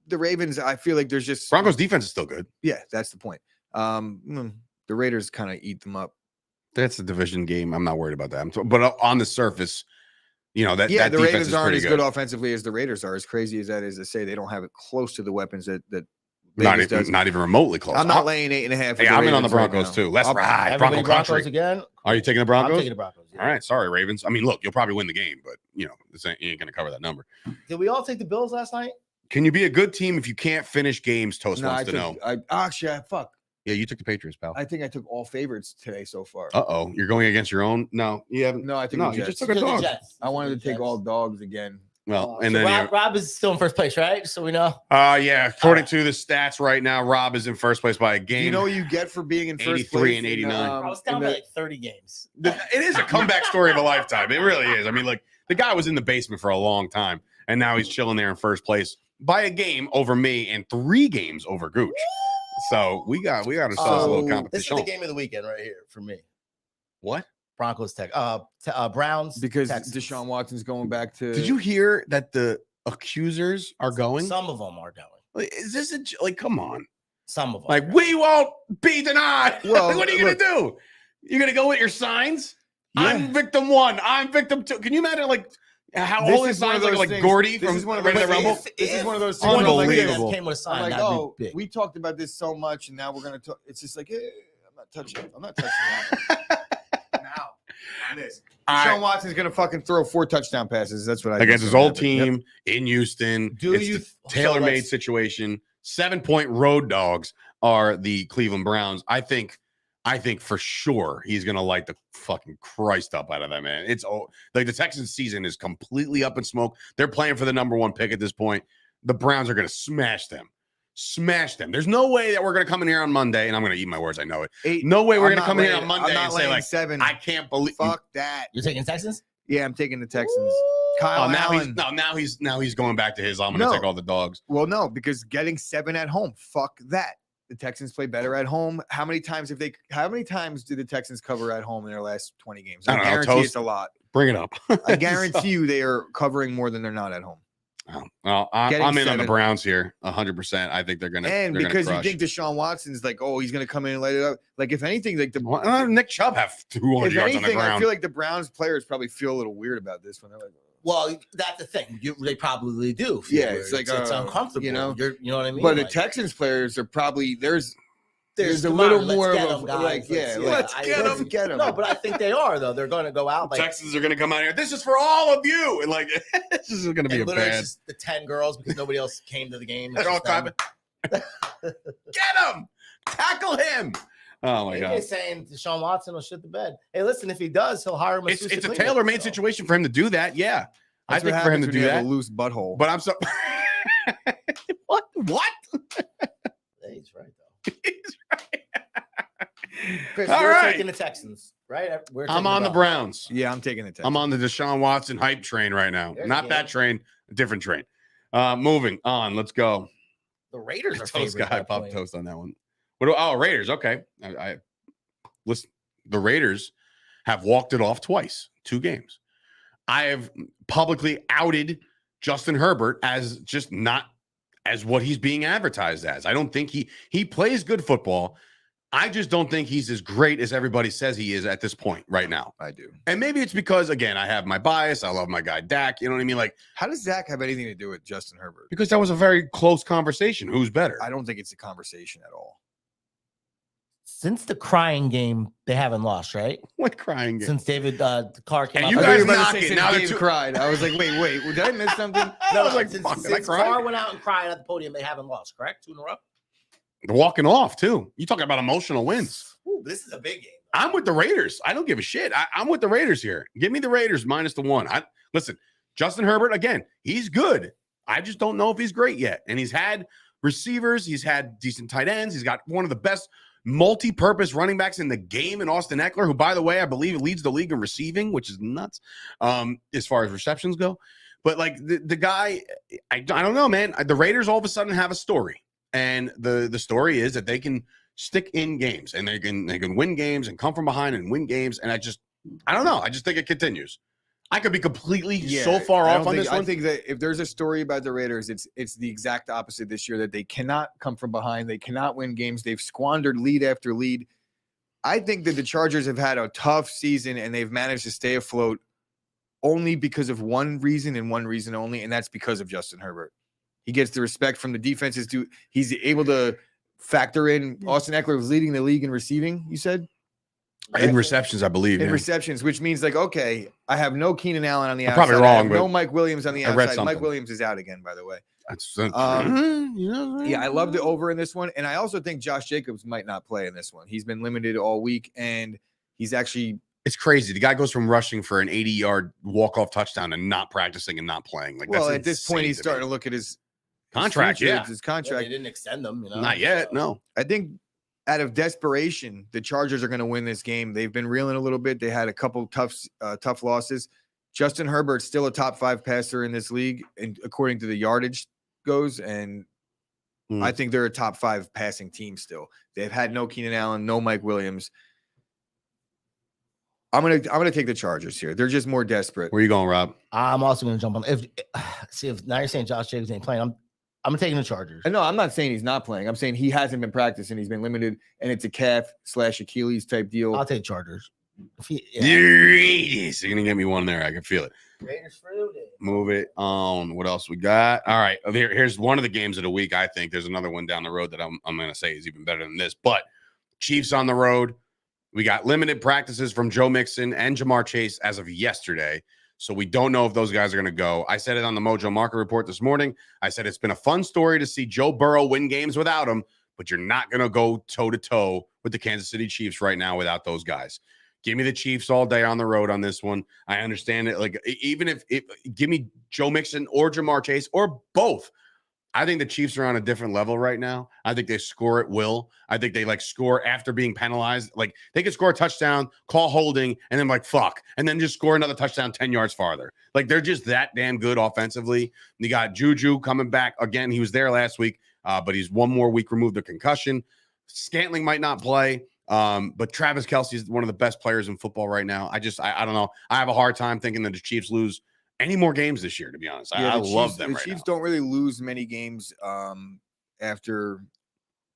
the Ravens. I feel like there's just Broncos defense is still good. Yeah, that's the point. The Raiders kind of eat them up. That's a division game. I'm not worried about that. But on the surface, you know that. Yeah, that the defense Ravens is aren't pretty as good offensively as the Raiders are. As crazy as that is to say, they don't have it close to the weapons that Vegas does. Not even remotely close. I'm not laying 8.5. Hey, I'm in on the Ravens right Broncos now. too. Let's ride. Everybody Bronco country. Broncos again. Are you taking the I'm Broncos? taking the Broncos. Yeah. All right. Sorry, Ravens. I mean, look, you'll probably win the game, but you know, this ain't going to cover that number. Did we all take the Bills last night? Can you be a good team if you can't finish games? Toast No, wants to know. Fuck. Yeah, you took the Patriots, pal. I think I took all favorites today so far. Uh-oh. You're going against your own? No, you haven't. No, I think No, the you Jets. just took a dog. I wanted to take all dogs again. Well, So and then Rob is still in first place, right? So we know. yeah, according to the stats right now, Rob is in first place by a game. You know what you get for being in first 83 place? and 89. I was down by like 30 games. It is a comeback story of a lifetime. It really is. I mean, like the guy was in the basement for a long time, and now he's chilling there in first place by a game over me and 3 games over Gooch. So we got ourselves a little competition. This is the game of the weekend right here for me. What? Broncos Tech. Browns Because Texans. Deshaun Watson's going back to. Did you hear that the accusers are going? Some of them are going. Like, is this come on? Some of them. Like, we won't be denied. Well, what are you gonna do? You're gonna go with your signs? Yeah. I'm victim 1. I'm victim 2. Can you imagine like how This all his is one of signs look those like things- Gordy this from is one of Ready those to Rumble? things- This is one of those One of like those Unbelievable. came with a sign. I'm like, that'd oh, be big. we talked about this so much, and now we're gonna talk. It's just like, I'm not touching that. Now, on this. Deshaun Watson's gonna fucking throw 4 touchdown passes. That's what I Against his think old is gonna happen. team in Houston. Do It's you the tailor-made situation? 7-point road dogs are the Cleveland Browns. I think for sure he's gonna light the fucking Christ up out of that, man. It's like the Texans season is completely up in smoke. They're playing for the number 1 pick at this point. The Browns are gonna smash them. There's no way that we're gonna come in here on Monday, and I'm gonna eat my words. I know it. No way we're I'm gonna not come in here laying- on Monday I'm not and say laying like, 7. I can't believe. Fuck that. You're taking Texans? Yeah, I'm taking the Texans. Kyle Allen. Now he's going back to his. I'm gonna take all the dogs. Well, no, because getting 7 at home. Fuck that. The Texans play better at home. How many times do the Texans cover at home in their last 20 games? I I don't know, guarantee Toast. it's a lot. Bring it up. I guarantee you they are covering more than they're not at home. Well, Getting I'm in on the 7. Browns here, 100%. I think they're gonna. And they're because gonna you think Deshaun Watson's like, oh, he's gonna come in and light it up. Like, if anything, like Nick Chubb have 200 if yards on the anything, I ground. feel like the Browns players probably feel a little weird about this when they're like, Well, that's the thing. They probably do. Yeah, weird. it's like, it's uncomfortable. you know? You know what I mean? but the Like, Texans players are probably there's a come little on, let's more get of 'em, a guys. like, yeah, Let's get 'em. let's get 'em. No, but I think they are though. They're going to go out like Texans are gonna come out here. This is for all of you, and like this is gonna be and a literally bad. it's just the 10 girls because nobody else came to the game. They're all time. Get him, tackle him. Oh my god. AJ's saying Deshaun Watson will shit the bed. Hey, listen, if he does, he'll hire him. It's a tailor-made situation for him to do that. Yeah, That's I think what for him happens to when do you have that. a loose butthole. But I'm so. What? He's right. Chris, All we're right. taking the Texans, right? I'm on the Browns. Yeah, I'm taking the Texans. I'm on the Deshaun Watson hype train right now. There's a Not game. that train, a different train. Moving on. Let's go. The Raiders are Toast favorite. guy, by pop point. toast on that one. Raiders. Okay. I listen. The Raiders have walked it off twice, 2 games. I have publicly outed Justin Herbert as just not as what he's being advertised as. I don't think he plays good football. I just don't think he's as great as everybody says he is at this point right now. I do. And maybe it's because, again, I have my bias. I love my guy Dak. You know what I mean? Like, How does Zach have anything to do with Justin Herbert? because that was a very close conversation. Who's better? I don't think it's a conversation at all. Since the crying game, they haven't lost, right? What crying game? Since David Carr came And out. you I guys thought were about knock to say it. since Now they're Dave two- cried. I was like, wait, did I miss something? I was like, since, fuck, did I since cry? Carr went out and cried at the podium, they haven't lost, correct? 2 in a row. They're walking off, too. You talking about emotional wins. Ooh, this is a big game. I'm with the Raiders. I don't give a shit. I'm with the Raiders here. Give me the Raiders minus the 1. Listen, Justin Herbert, again, he's good. I just don't know if he's great yet. And he's had receivers. He's had decent tight ends. He's got one of the best multi-purpose running backs in the game in Austin Eckler, who, by the way, I believe leads the league in receiving, which is nuts as far as receptions go. But, like, the guy, I don't know, man. The Raiders all of a sudden have a story. And the story is that they can stick in games and they can win games and come from behind and win games. And I don't know. I just think it continues. I could be completely so far I off don't on think- this one. I think that if there's a story about the Raiders, it's the exact opposite this year, that they cannot come from behind. They cannot win games. They've squandered lead after lead. I think that the Chargers have had a tough season and they've managed to stay afloat only because of one reason and one reason only, and that's because of Justin Herbert. He gets the respect from the defenses. He's able to factor in. Austin Eckler was leading the league in receiving, you said? In receptions, I believe. In yeah. receptions, which means, like, okay, I have no Keenan Allen on the I'm outside. probably I have wrong, no but Mike Williams on the I read outside. Mike something. Williams is out again, by the way. You know, Yeah, I love the over in this one. And I also think Josh Jacobs might not play in this one. He's been limited all week, and he's actually It's crazy. The guy goes from rushing for an 80-yard walk-off touchdown and not practicing and not playing. Like, well, that's at this point, insane he's to starting me. to look at his Contract, future, yeah. his Yeah, contract. they didn't extend them, you know. Not yet, So, no. I think out of desperation, the Chargers are going to win this game. They've been reeling a little bit. They had a couple tough losses. Justin Herbert's still a top 5 passer in this league, and according to the yardage goes, and I think they're a top 5 passing team still. They've had no Keenan Allen, no Mike Williams. I'm gonna take the Chargers here. They're just more desperate. Where you going, Rob? I'm also going to jump on. If now you're saying Josh Jacobs ain't playing, I'm taking the Chargers. No, I'm not saying he's not playing. I'm saying he hasn't been practicing. He's been limited, and it's a calf/Achilles type deal. I'll take Chargers. You're gonna get me one there. I can feel it. Raiders for you, Dave. Move it on. What else we got? All right. Here's one of the games of the week. I think there's another one down the road that I'm going to say is even better than this. But Chiefs on the road. We got limited practices from Joe Mixon and Jamar Chase as of yesterday. So we don't know if those guys are going to go. I said it on the Mojo Market Report this morning. I said it's been a fun story to see Joe Burrow win games without him, but you're not going to go toe-to-toe with the Kansas City Chiefs right now without those guys. Give me the Chiefs all day on the road on this one. I understand it. Like, even if give me Joe Mixon or Jamar Chase or both. I think the Chiefs are on a different level right now. I think they score at will. I think they score after being penalized. Like, they could score a touchdown, call holding, and then fuck, and then just score another touchdown 10 yards farther. Like, they're just that damn good offensively. You got Juju coming back again. He was there last week, but he's one more week removed of concussion. Scantling might not play. But Travis Kelce is one of the best players in football right now. I don't know. I have a hard time thinking that the Chiefs lose any more games this year, to be honest. I love them. The Chiefs don't really lose many games after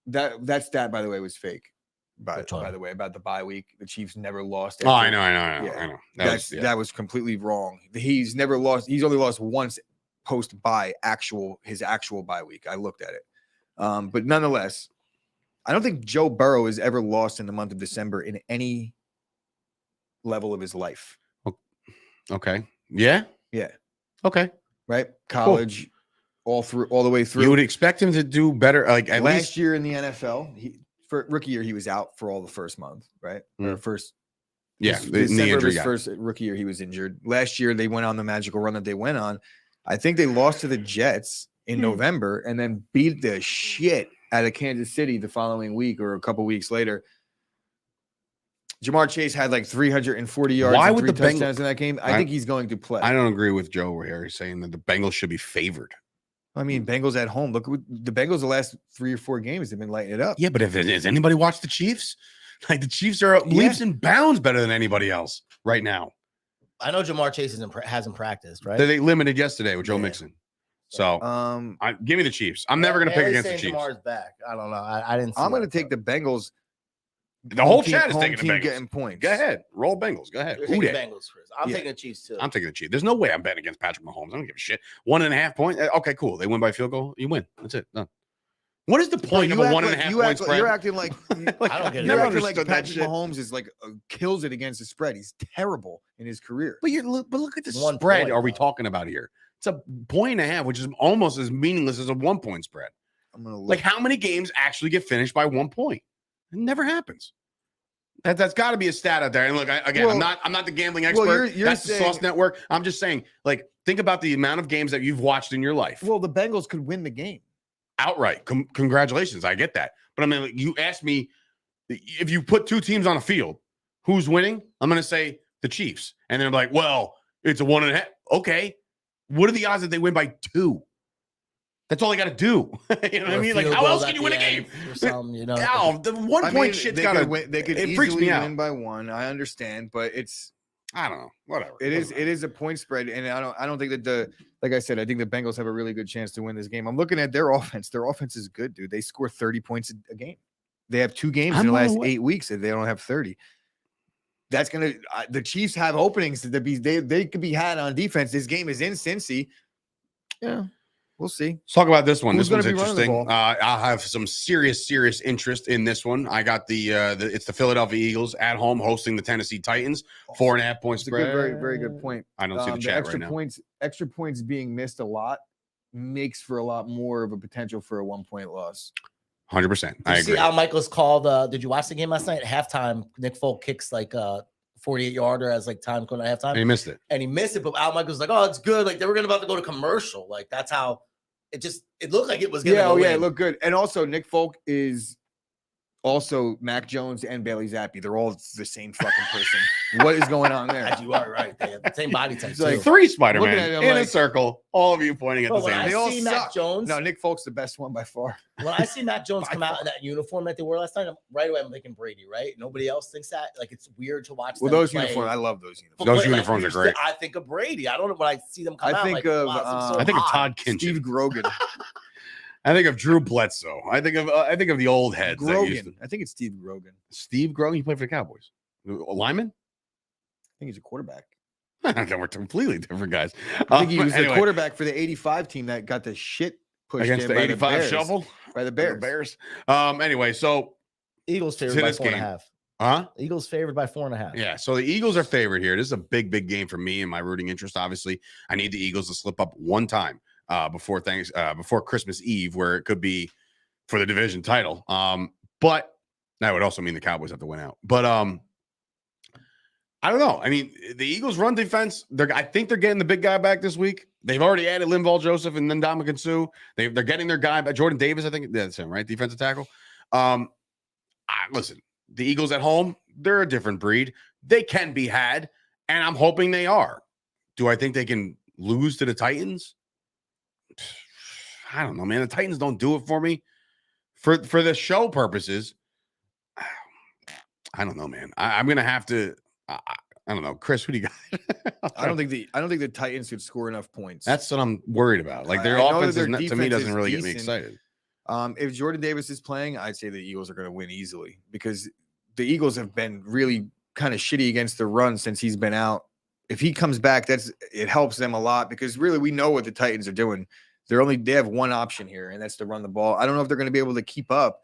that stat, by the way, was fake. By the way, about the bye week, the Chiefs never lost. I know. That was completely wrong. He's never lost. He's only lost once post bye his actual bye week. I looked at it. But nonetheless, I don't think Joe Burrow has ever lost in the month of December in any level of his life. Okay. Yeah. Yeah. Okay. Right. College, all the way through. You would expect him to do better. Like, at last least year in the NFL, for rookie year, he was out for all the first month, right? Or first. Yeah. December the of injury his guy. first rookie year, he was injured. Last year, they went on the magical run that they went on. I think they lost to the Jets in November and then beat the shit out of Kansas City the following week or a couple weeks later. Jamar Chase had like 340 yards Why and would 3 the Bengals- touchdowns in that game. I think he's going to play. I don't agree with Joe over here. He's saying that the Bengals should be favored. I mean, Bengals at home. Look, the Bengals the last 3 or 4 games have been lighting it up. Yeah, but has anybody watched the Chiefs? Like the Chiefs are leaps and bounds better than anybody else right now. I know Jamar Chase hasn't practiced, right? They limited yesterday with Joe Mixon. So give me the Chiefs. I'm never going to pick against the Chiefs. Jamar's back. I don't know. I didn't. I'm going to take the Bengals. The whole chat is taking the team Bengals. Getting points. Go ahead. Roll Bengals. Go ahead. You're taking the Bengals, Chris. I'm taking the Chiefs too. I'm taking the Chiefs. There's no way I'm betting against Patrick Mahomes. I don't give a shit. 1.5 point. Okay, cool. They win by field goal. You win. That's it. Done. What is the point of a 1.5 point spread? You're acting like I don't get it. you're Never acting like understood that Patrick shit. Mahomes is like kills it against the spread. He's terrible in his career. But look at the 1 spread. point, Are we though. talking about here? It's a 1.5, which is almost as meaningless as a 1 point spread. I'm gonna look. Like how many games actually get finished by 1 point? It never happens. That's got to be a stat out there. And look, I'm not the gambling expert. You're That's saying, the Sauce Network. I'm just saying, like, think about the amount of games that you've watched in your life. well, the Bengals could win the game. Outright. Congratulations. I get that. But I mean, like, you asked me if you put 2 teams on a field, who's winning? I'm going to say the Chiefs. And then I'm like, well, it's a 1.5. Okay. What are the odds that they win by 2? That's all they got to do. You know what I mean? Like, how else can you win a game? No, the 1 point shit's got to. They could it freaks easily me out. win by 1. I understand, but I don't know. Whatever. It is a point spread, and I don't think that like I said, I think the Bengals have a really good chance to win this game. I'm looking at their offense. Their offense is good, dude. They score 30 points a game. They have 2 games in the last 8 weeks, and they don't have 30. That's gonna. The Chiefs have openings to be. They could be had on defense. This game is in Cincy. Yeah. We'll see. Let's talk about this one. Who's This one's gonna be running the interesting. ball? I'll have some serious interest in this one. I got it's the Philadelphia Eagles at home hosting the Tennessee Titans. 4.5 points It's a spread. good, very, very good point. I don't see the chat right now. Extra points being missed a lot makes for a lot more of a potential for a 1-point loss. 100%. I agree. See Al Michaels called. Did you watch the game last night? At halftime, Nick Folk kicks like 48-yarder as like time going to halftime. And he missed it. And he missed it, but Al Michaels was like, "Oh, it's good." Like they were about to go to commercial. Like that's how it looked like it was gonna go it in. looked good. And also Nick Folk is also Mac Jones and Bailey Zappi. They're all the same fucking person. What is going on there? You are right. They have the same body type. It's like, too. 3 Looking Spider-Man at him in a like- circle. All of you pointing at Bro, the when same. I They all see Mac suck. Jones, No, Nick Folk's the best one by far. when I see Mac Jones By come out far. in that uniform that they wore last night, right away I'm thinking Brady, right? Nobody else thinks that. Like it's weird to watch. Well, them those play. uniforms, I love those uniforms. Those Like, uniforms are great. I think of Brady. I don't know when I see them come I out. think like, of, wow, this looks so I think of odd. Todd Kinchin. Steve Grogan. I think of Drew Bledsoe. I think of the old heads. that used Grogan. I think it's Steve Grogan. Steve Grogan. He played for the Cowboys. A lineman? I think he's a quarterback. We're completely different guys. I think he was the Anyway, quarterback for the 85 team that got the shit pushed against in the by 85 Bears, shuffle. by the The Bears. Bears. Anyway, so Eagles To favored by this 4.5. huh? Eagles favored by 4.5. Yeah, so the Eagles are favored here. This is a big game for me and my rooting interest. Obviously, I need the Eagles to slip up one time before Christmas Eve, where it could be for the division title. But that would also mean the Cowboys have to win out. But I don't know. I mean, the Eagles' run defense. I think they're getting the big guy back this week. They've already added Linval Joseph and then Ndamukong Suh. They're getting their guy back. Jordan Davis, I think that's him, right? Defensive tackle. Listen, the Eagles at home, they're a different breed. They can be had, and I'm hoping they are. Do I think they can lose to the Titans? I don't know, man. The Titans don't do it for me. For the show purposes, I don't know, man. I'm gonna have to. I don't know, Chris. What do you got? I don't think the Titans could score enough points. That's what I'm worried about. Like their I know that offense their to me defense doesn't is really get me decent. excited. If Jordan Davis is playing, I'd say the Eagles are going to win easily because the Eagles have been really kind of shitty against the run since he's been out. If he comes back, it helps them a lot because really we know what the Titans are doing. They have one option here, and that's to run the ball. I don't know if they're going to be able to keep up.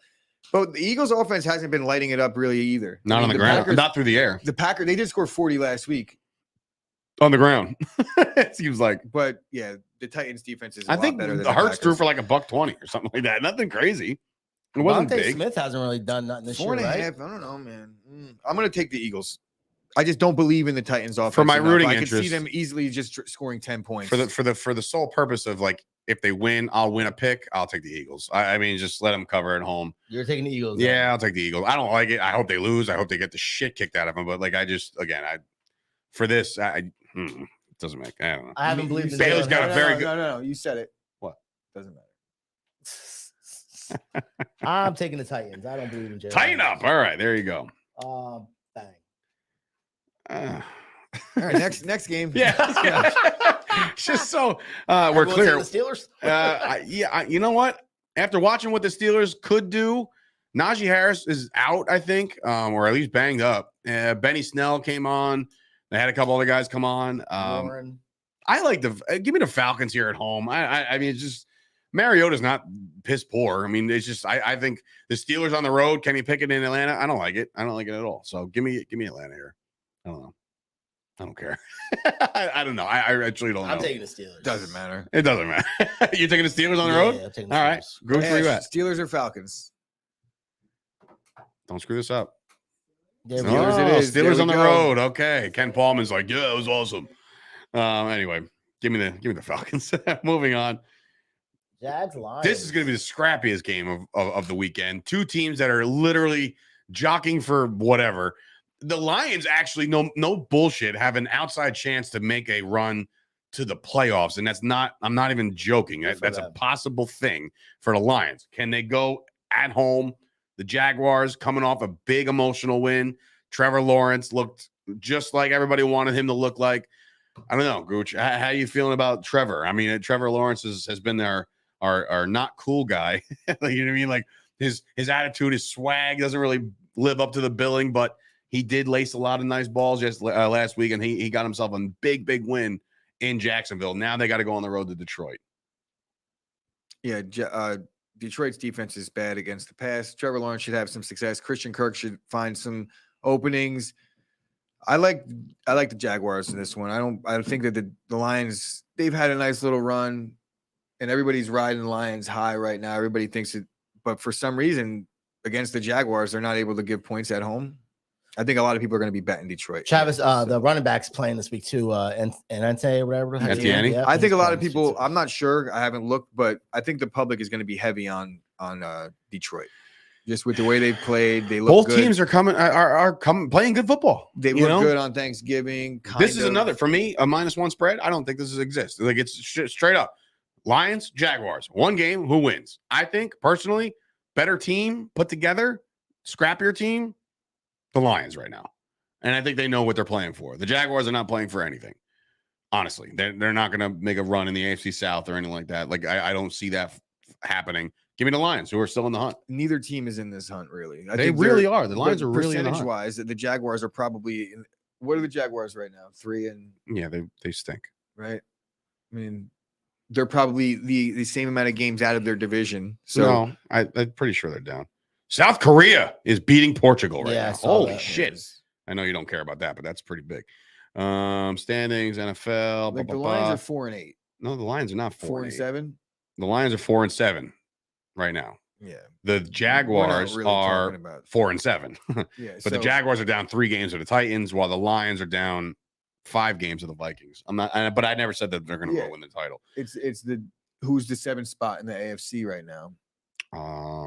But the Eagles' offense hasn't been lighting it up really either. Not on the ground, not through the air. The Packers, they did score 40 last week. On the ground, it seems like. But yeah, the Titans' defense is. I think better than the Hurts Packers. threw for like $120 or something like that. Nothing crazy. It wasn't Devontae big. Smith hasn't really done nothing this year, 4.5. right? I don't know, man. I'm going to take the Eagles. I just don't believe in the Titans offense. For my enough. rooting I could see interest- them easily just scoring 10 points. For the sole purpose of like, if they win, I'll win a pick. I'll take the Eagles. I mean, just let them cover at home. You're taking the Eagles. Yeah, I'll take the Eagles. I don't like it. I hope they lose. I hope they get the shit kicked out of them. But like, it doesn't make. I don't know. I haven't believed in Bailey's Jalen got a Hurts. very good. No. You said it. What? Doesn't matter. I'm taking the Titans. I don't believe in Jalen. Tighten up. All right, there you go. Bang. All right, next game. Yeah. It's just so we're Everyone's clear. taking the Steelers. You know what? After watching what the Steelers could do, Najee Harris is out, I think, or at least banged up. Benny Snell came on. They had a couple other guys come on. Warren. I like give me the Falcons here at home. I mean, it's just Mariota's not piss poor. I mean, it's just I think the Steelers on the road. Kenny Pickett in Atlanta. I don't like it. I don't like it at all. So give me Atlanta here. I don't know. I don't care. I don't know. I actually don't know. I'm taking the Steelers. Doesn't matter. It doesn't matter. You're taking the Steelers on the road? Yeah, I'm taking the All right. Steelers. Gooch, where you at? Steelers or Falcons? Don't screw this up. There we Steelers go. it is. There Steelers we on the go. road. Okay. Ken Paulman's like, yeah, it was awesome. Anyway, give me the Falcons. Moving on. Jags Lions. This is going to be the scrappiest game of the weekend. Two teams that are literally jockeying for whatever. The Lions actually, no bullshit, have an outside chance to make a run to the playoffs. And that's not, I'm not even joking. That's a possible thing for the Lions. Can they go at home? The Jaguars coming off a big emotional win. Trevor Lawrence looked just like everybody wanted him to look like. I don't know, Gooch. How are you feeling about Trevor? I mean, Trevor Lawrence has been our not cool guy. You know what I mean? Like his attitude, his swag doesn't really live up to the billing, but he did lace a lot of nice balls just last week, and he got himself a big win in Jacksonville. Now they got to go on the road to Detroit. Yeah, Detroit's defense is bad against the pass. Trevor Lawrence should have some success. Christian Kirk should find some openings. I like the Jaguars in this one. I think that the Lions, they've had a nice little run, and everybody's riding the Lions high right now. Everybody thinks it, but for some reason against the Jaguars, they're not able to give points at home. I think a lot of people are going to be betting Detroit. Travis, the running back's playing this week too. And Ante or whatever. Etienne? Yeah, I think a lot of he's people, playing. I'm not sure. I haven't looked, but I think the public is going to be heavy on Detroit. Just with the way they've played, they look Both good. teams are coming playing good football. They look good on Thanksgiving. This is another, for me, a -1 spread. I don't think this exists. Like it's straight up. Lions, Jaguars, one game, who wins? I think personally, better team put together, scrappier team, the Lions right now. And I think they know what they're playing for. The Jaguars are not playing for anything. Honestly, they're not going to make a run in the AFC South or anything like that. Like I don't see that happening. Give me the Lions, who are still in the hunt. Neither team is in this hunt, really. They really are. The Lions are really in the hunt. Percentage-wise, the Jaguars are probably – what are the Jaguars right now? 3 and – Yeah, they stink. right? I mean, they're probably the same amount of games out of their division. So No, I'm pretty sure they're down. South Korea is beating Portugal right Yeah, I now. saw Holy that. shit. I know you don't care about that, but that's pretty big. Standings, NFL. Like the Lions are 4 and 8. No, the Lions are not 4 and 7. The Lions are 4 and 7 right now. Yeah. The Jaguars really are talking about- 4 and 7. Yeah. But the Jaguars are down 3 games to the Titans, while the Lions are down 5 games to the Vikings. But I never said that they're going to win the title. It's the who's the 7th spot in the AFC right now?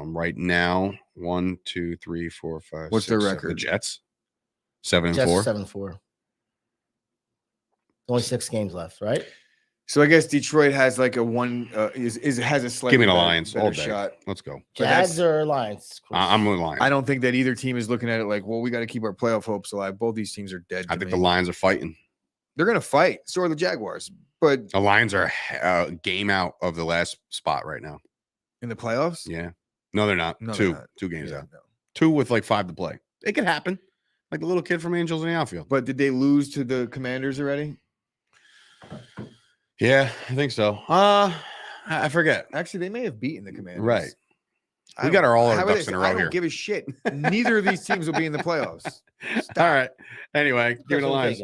Right now, 1, 2, 3, 4, 5. What's 6, their 7. record? The Jets, 7 and Jets 4. 7-4. Only 6 games left, right? So I guess Detroit has like a one has a slightly Give me the better- Lions better all day. shot. Let's go. Jags or Lions? I'm with Lions. I don't think that either team is looking at it like, well, we got to keep our playoff hopes alive. Both these teams are dead. I to think me. the Lions are fighting. They're going to fight. So are the Jaguars. But The Lions are a game out of the last spot right now. in the playoffs, Yeah. No, they're not. No, 2. they're not. 2 games Yeah, out. no. 2 with like 5 to play. It could happen. Like the little kid from Angels in the outfield. But did they lose to the Commanders already? Yeah, I think so. I forget. Actually, they may have beaten the Commanders. Right. I We got don't- all our how about ducks in a this? I row don't here. give a shit. Neither of these teams will be in the playoffs. All right. Anyway, give me the Lions.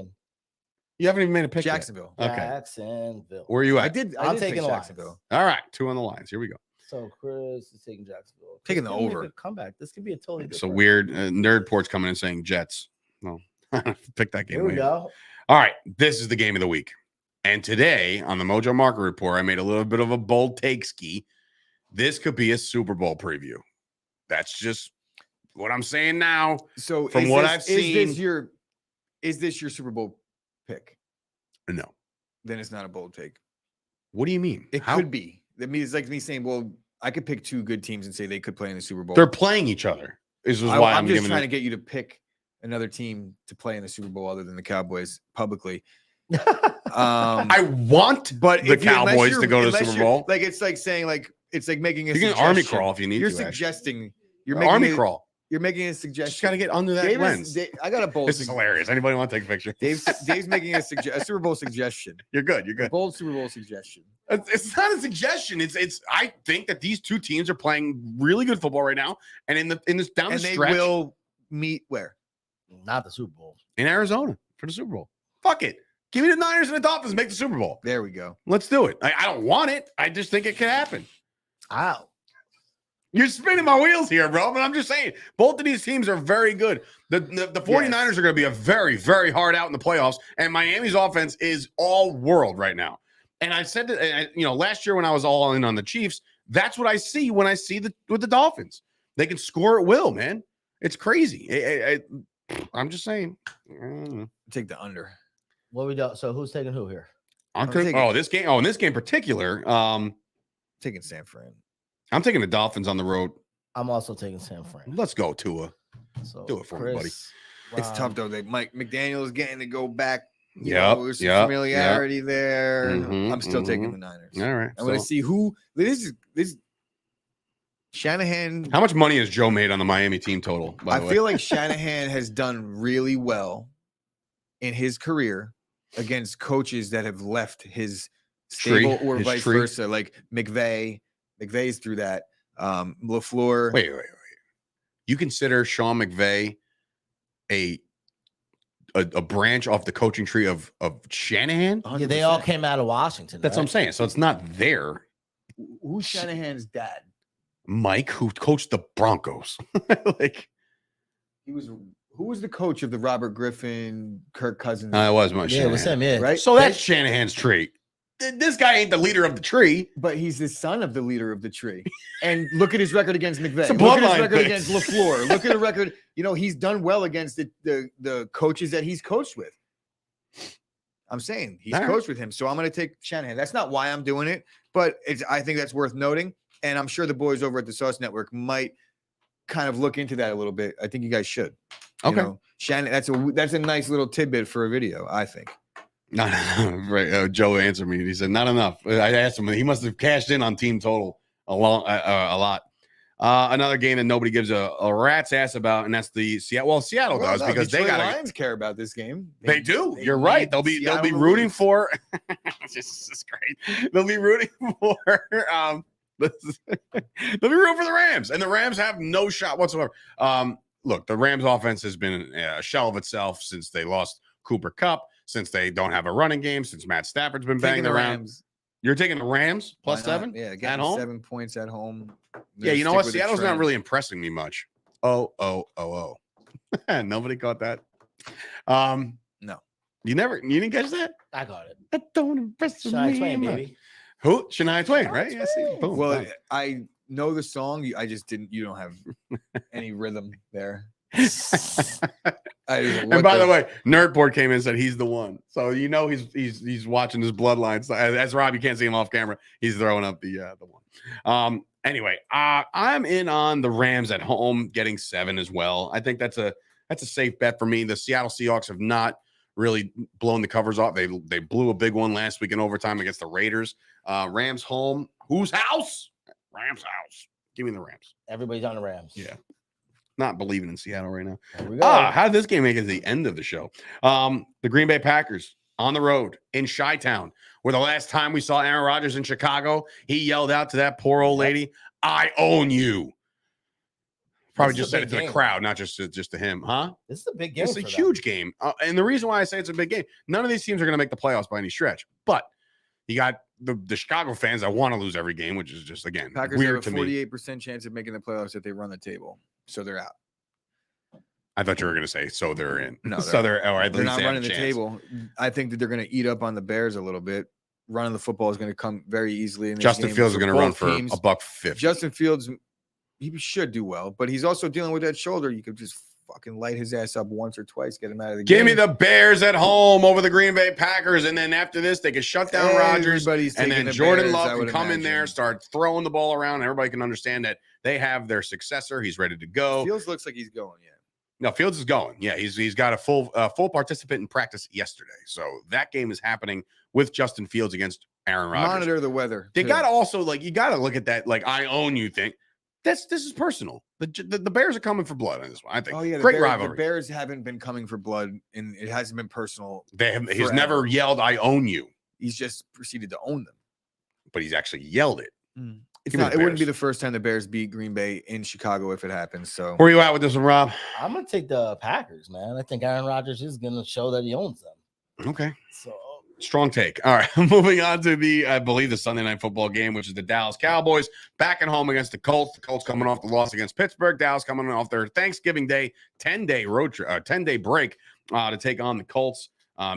You haven't even made a pick yet. Jacksonville. Okay. Jacksonville. Where are you at? I did. I'm did pick taking the Lions. Jacksonville. All right. 2 on the Lions. Here we go. So Chris is taking Jacksonville. Taking the Chris can make over. a comeback. This could be a totally It's a different. weird nerd port's coming in saying Jets. No. Pick that game. Here we later. go. All right, this is the game of the week. And today on the Mojo Market Report, I made a little bit of a bold take ski. This could be a Super Bowl preview. That's just what I'm saying now. So from what I've seen, is this your Super Bowl pick? No. Then it's not a bold take. What do you mean? It could be. That means it's like me saying, well, I could pick two good teams and say they could play in the Super Bowl. They're playing each other. This is why I'm just giving trying to get you to pick another team to play in the Super Bowl other than the Cowboys publicly. I want but the Cowboys to go to the Super Bowl. Like it's like saying like it's like making a you can army crawl if you need you're to. suggesting you're making army crawl. You're making a suggestion. Just got to get under that lens. I got a bold. This is hilarious. Anybody want to take a picture? Dave's making a Super Bowl suggestion. You're good. You're good. A bold Super Bowl suggestion. It's not a suggestion. It's. I think that these two teams are playing really good football right now, and in this down the stretch, they will meet where? Not the Super Bowl. In Arizona for the Super Bowl. Fuck it. Give me the Niners and the Dolphins. Make the Super Bowl. There we go. Let's do it. I don't want it. I just think it could happen. Ow. You're spinning my wheels here, bro. But I'm just saying, both of these teams are very good. The 49ers are going to be a very, very hard out in the playoffs, and Miami's offense is all world right now. And I said that, last year when I was all in on the Chiefs, that's what I see when I see with the Dolphins. They can score at will, man. It's crazy. I'm just saying. Take the under. What we do? So who's taking who here? In this game in particular, taking San Fran. I'm taking the Dolphins on the road. I'm also taking San Fran. Let's go, Tua. So do it for me, buddy. It's tough though. Mike McDaniel's getting to go back. There's some familiarity there. I'm still taking the Niners. All right. I'm going to see who this Shanahan. How much money has Joe made on the Miami team total? I feel like Shanahan has done really well in his career against coaches that have left his stable or vice versa, like McVay. McVay's through that. LaFleur. Wait. You consider Sean McVay a branch off the coaching tree of Shanahan? Yeah, they all came out of Washington. That's what I'm saying. So it's not there. Who's Shanahan's dad? Mike, who coached the Broncos. Who was the coach of the Robert Griffin, Kirk Cousins? It was Mike Shanahan. It was him, yeah. Right? So that's Shanahan's tree. This guy ain't the leader of the tree. But he's the son of the leader of the tree. And look at his record against McVay. Look at his record against LaFleur. Look at the record. He's done well against the coaches that he's coached with. I'm saying he's coached with him. So I'm going to take Shanahan. That's not why I'm doing it, but I think that's worth noting. And I'm sure the boys over at the Sauce Network might kind of look into that a little bit. I think you guys should. Okay. Shanahan, that's a nice little tidbit for a video, I think. Right. Joe answered me. He said, not enough. I asked him. He must have cashed in on team total a lot. Another game that nobody gives a rat's ass about, and that's the Seattle. Well, Seattle does because Detroit they got Lions care about this game. They do. You're right. They'll be rooting for. This is great. They'll be rooting for. They'll be rooting for the Rams, and the Rams have no shot whatsoever. Look, the Rams offense has been a shell of itself since they lost Cooper Kupp, since they don't have a running game, since Matt Stafford's been banging around. Rams. You're taking the Rams plus 7? Yeah, at home? 7 points at home. Yeah, you know what? Seattle's not really impressing me much. Oh. Nobody caught that. No. You didn't catch that? I got it. That don't impress me. Shania Twain, baby. Who? Shania Twain, right? Yeah, see. Boom. Well, I know the song. You don't have any rhythm there. And by the way, Nerdport came in and said he's the one. So he's watching his bloodlines. So as Rob, you can't see him off camera. He's throwing up the one. Anyway, I'm in on the Rams at home getting 7 as well. I think that's a safe bet for me. The Seattle Seahawks have not really blown the covers off. They blew a big one last week in overtime against the Raiders. Rams home. Whose house? Rams house. Give me the Rams. Everybody's on the Rams. Yeah. Not believing in Seattle right now. There we go. How did this game make it to the end of the show? The Green Bay Packers on the road in Chi-Town, where the last time we saw Aaron Rodgers in Chicago, he yelled out to that poor old lady, "I own you." Probably just said it to the crowd, not just to him, huh? This is a big game. It's a huge game. And the reason why I say it's a big game, none of these teams are going to make the playoffs by any stretch. But you got the Chicago fans that want to lose every game, which is just, again, Packers weird have a 48% chance of making the playoffs if they run the table. So they're out. I thought you were going to say so they're in. No, so they're or at they're least not they have running a the chance. table. I think that they're going to eat up on the Bears a little bit. Running the football is going to come very easily. In this Justin game Fields is going to run both for teams. $150. Justin Fields, he should do well, but he's also dealing with that shoulder. You could just fucking light his ass up once or twice, get him out of the game. Give me the Bears at home over the Green Bay Packers, and then after this, they can shut down Rodgers, Everybody's and taking then the Jordan Bears, Love I can would come in there, imagine. start throwing the ball around. Everybody can understand that they have their successor. He's ready to go. Fields looks like he's going. Yeah. No, Fields is going. Yeah, he's got a full participant in practice yesterday. So that game is happening with Justin Fields against Aaron Rodgers. Monitor the weather. They too. got to also you got to look at that I own you thing. This is personal. The Bears are coming for blood on this one. I think. Oh yeah, Great the rivalry. Bears haven't been coming for blood, and it hasn't been personal. He's forever. never yelled "I own you," He's just proceeded to own them. but he's actually yelled it. It's Give me not. the It wouldn't be Bears. the first time the Bears beat Green Bay in Chicago if it happens. So Where you at with this one, Rob? I'm gonna take the Packers, man. I think Aaron Rodgers is gonna show that he owns them. Okay. So Strong take. All right. Moving on to I believe, the Sunday night football game, which is the Dallas Cowboys back at home against the Colts. The Colts coming off the loss against Pittsburgh. Dallas coming off their Thanksgiving Day 10-day road trip, 10-day break to take on the Colts.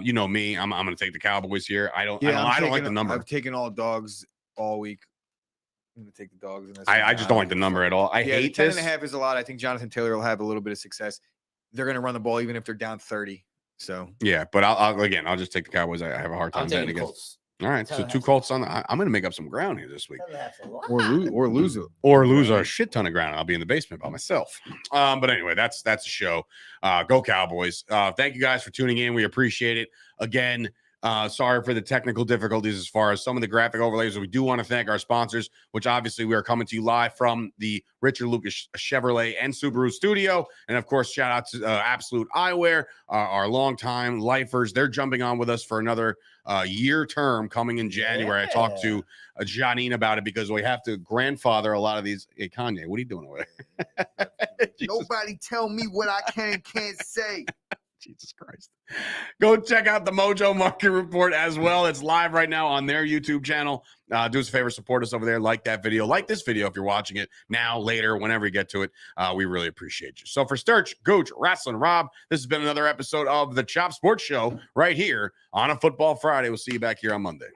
You know me. I'm going to take the Cowboys here. I don't like the number. I've taken all dogs all week. I'm going to take the dogs in this. I just don't like the number at all. I hate 10 this. and a half is a lot. I think Jonathan Taylor will have a little bit of success. They're going to run the ball even if they're down 30. So Yeah, but I'll just take the Cowboys. I have a hard time I'm betting taking the against. Colts. All right, so 2 Colts on. I'm going to make up some ground here this week, 10.5 a lot. or lose it. or lose a shit ton of ground. I'll be in the basement by myself. But anyway, that's the show. Go Cowboys! Thank you guys for tuning in. We appreciate it. Again, sorry for the technical difficulties as far as some of the graphic overlays. We do want to thank our sponsors, which obviously we are coming to you live from the Richard Lucas Chevrolet and Subaru studio. And of course, shout out to Absolute Eyewear, our longtime lifers. They're jumping on with us for another year term coming in January. I talked to Janine about it because we have to grandfather a lot of these. Hey, Kanye, what are you doing over there? Nobody tell me what I can and can't say. Jesus Christ. Go check out the Mojo Market Report as well. It's live right now on their YouTube channel. Do us a favor, support us over there. Like that video. Like this video if you're watching it now, later, whenever you get to it. We really appreciate you. So for Sturch, Gooch, Wrestling, Rob, this has been another episode of the Chop Sports Show right here on a Football Friday. We'll see you back here on Monday.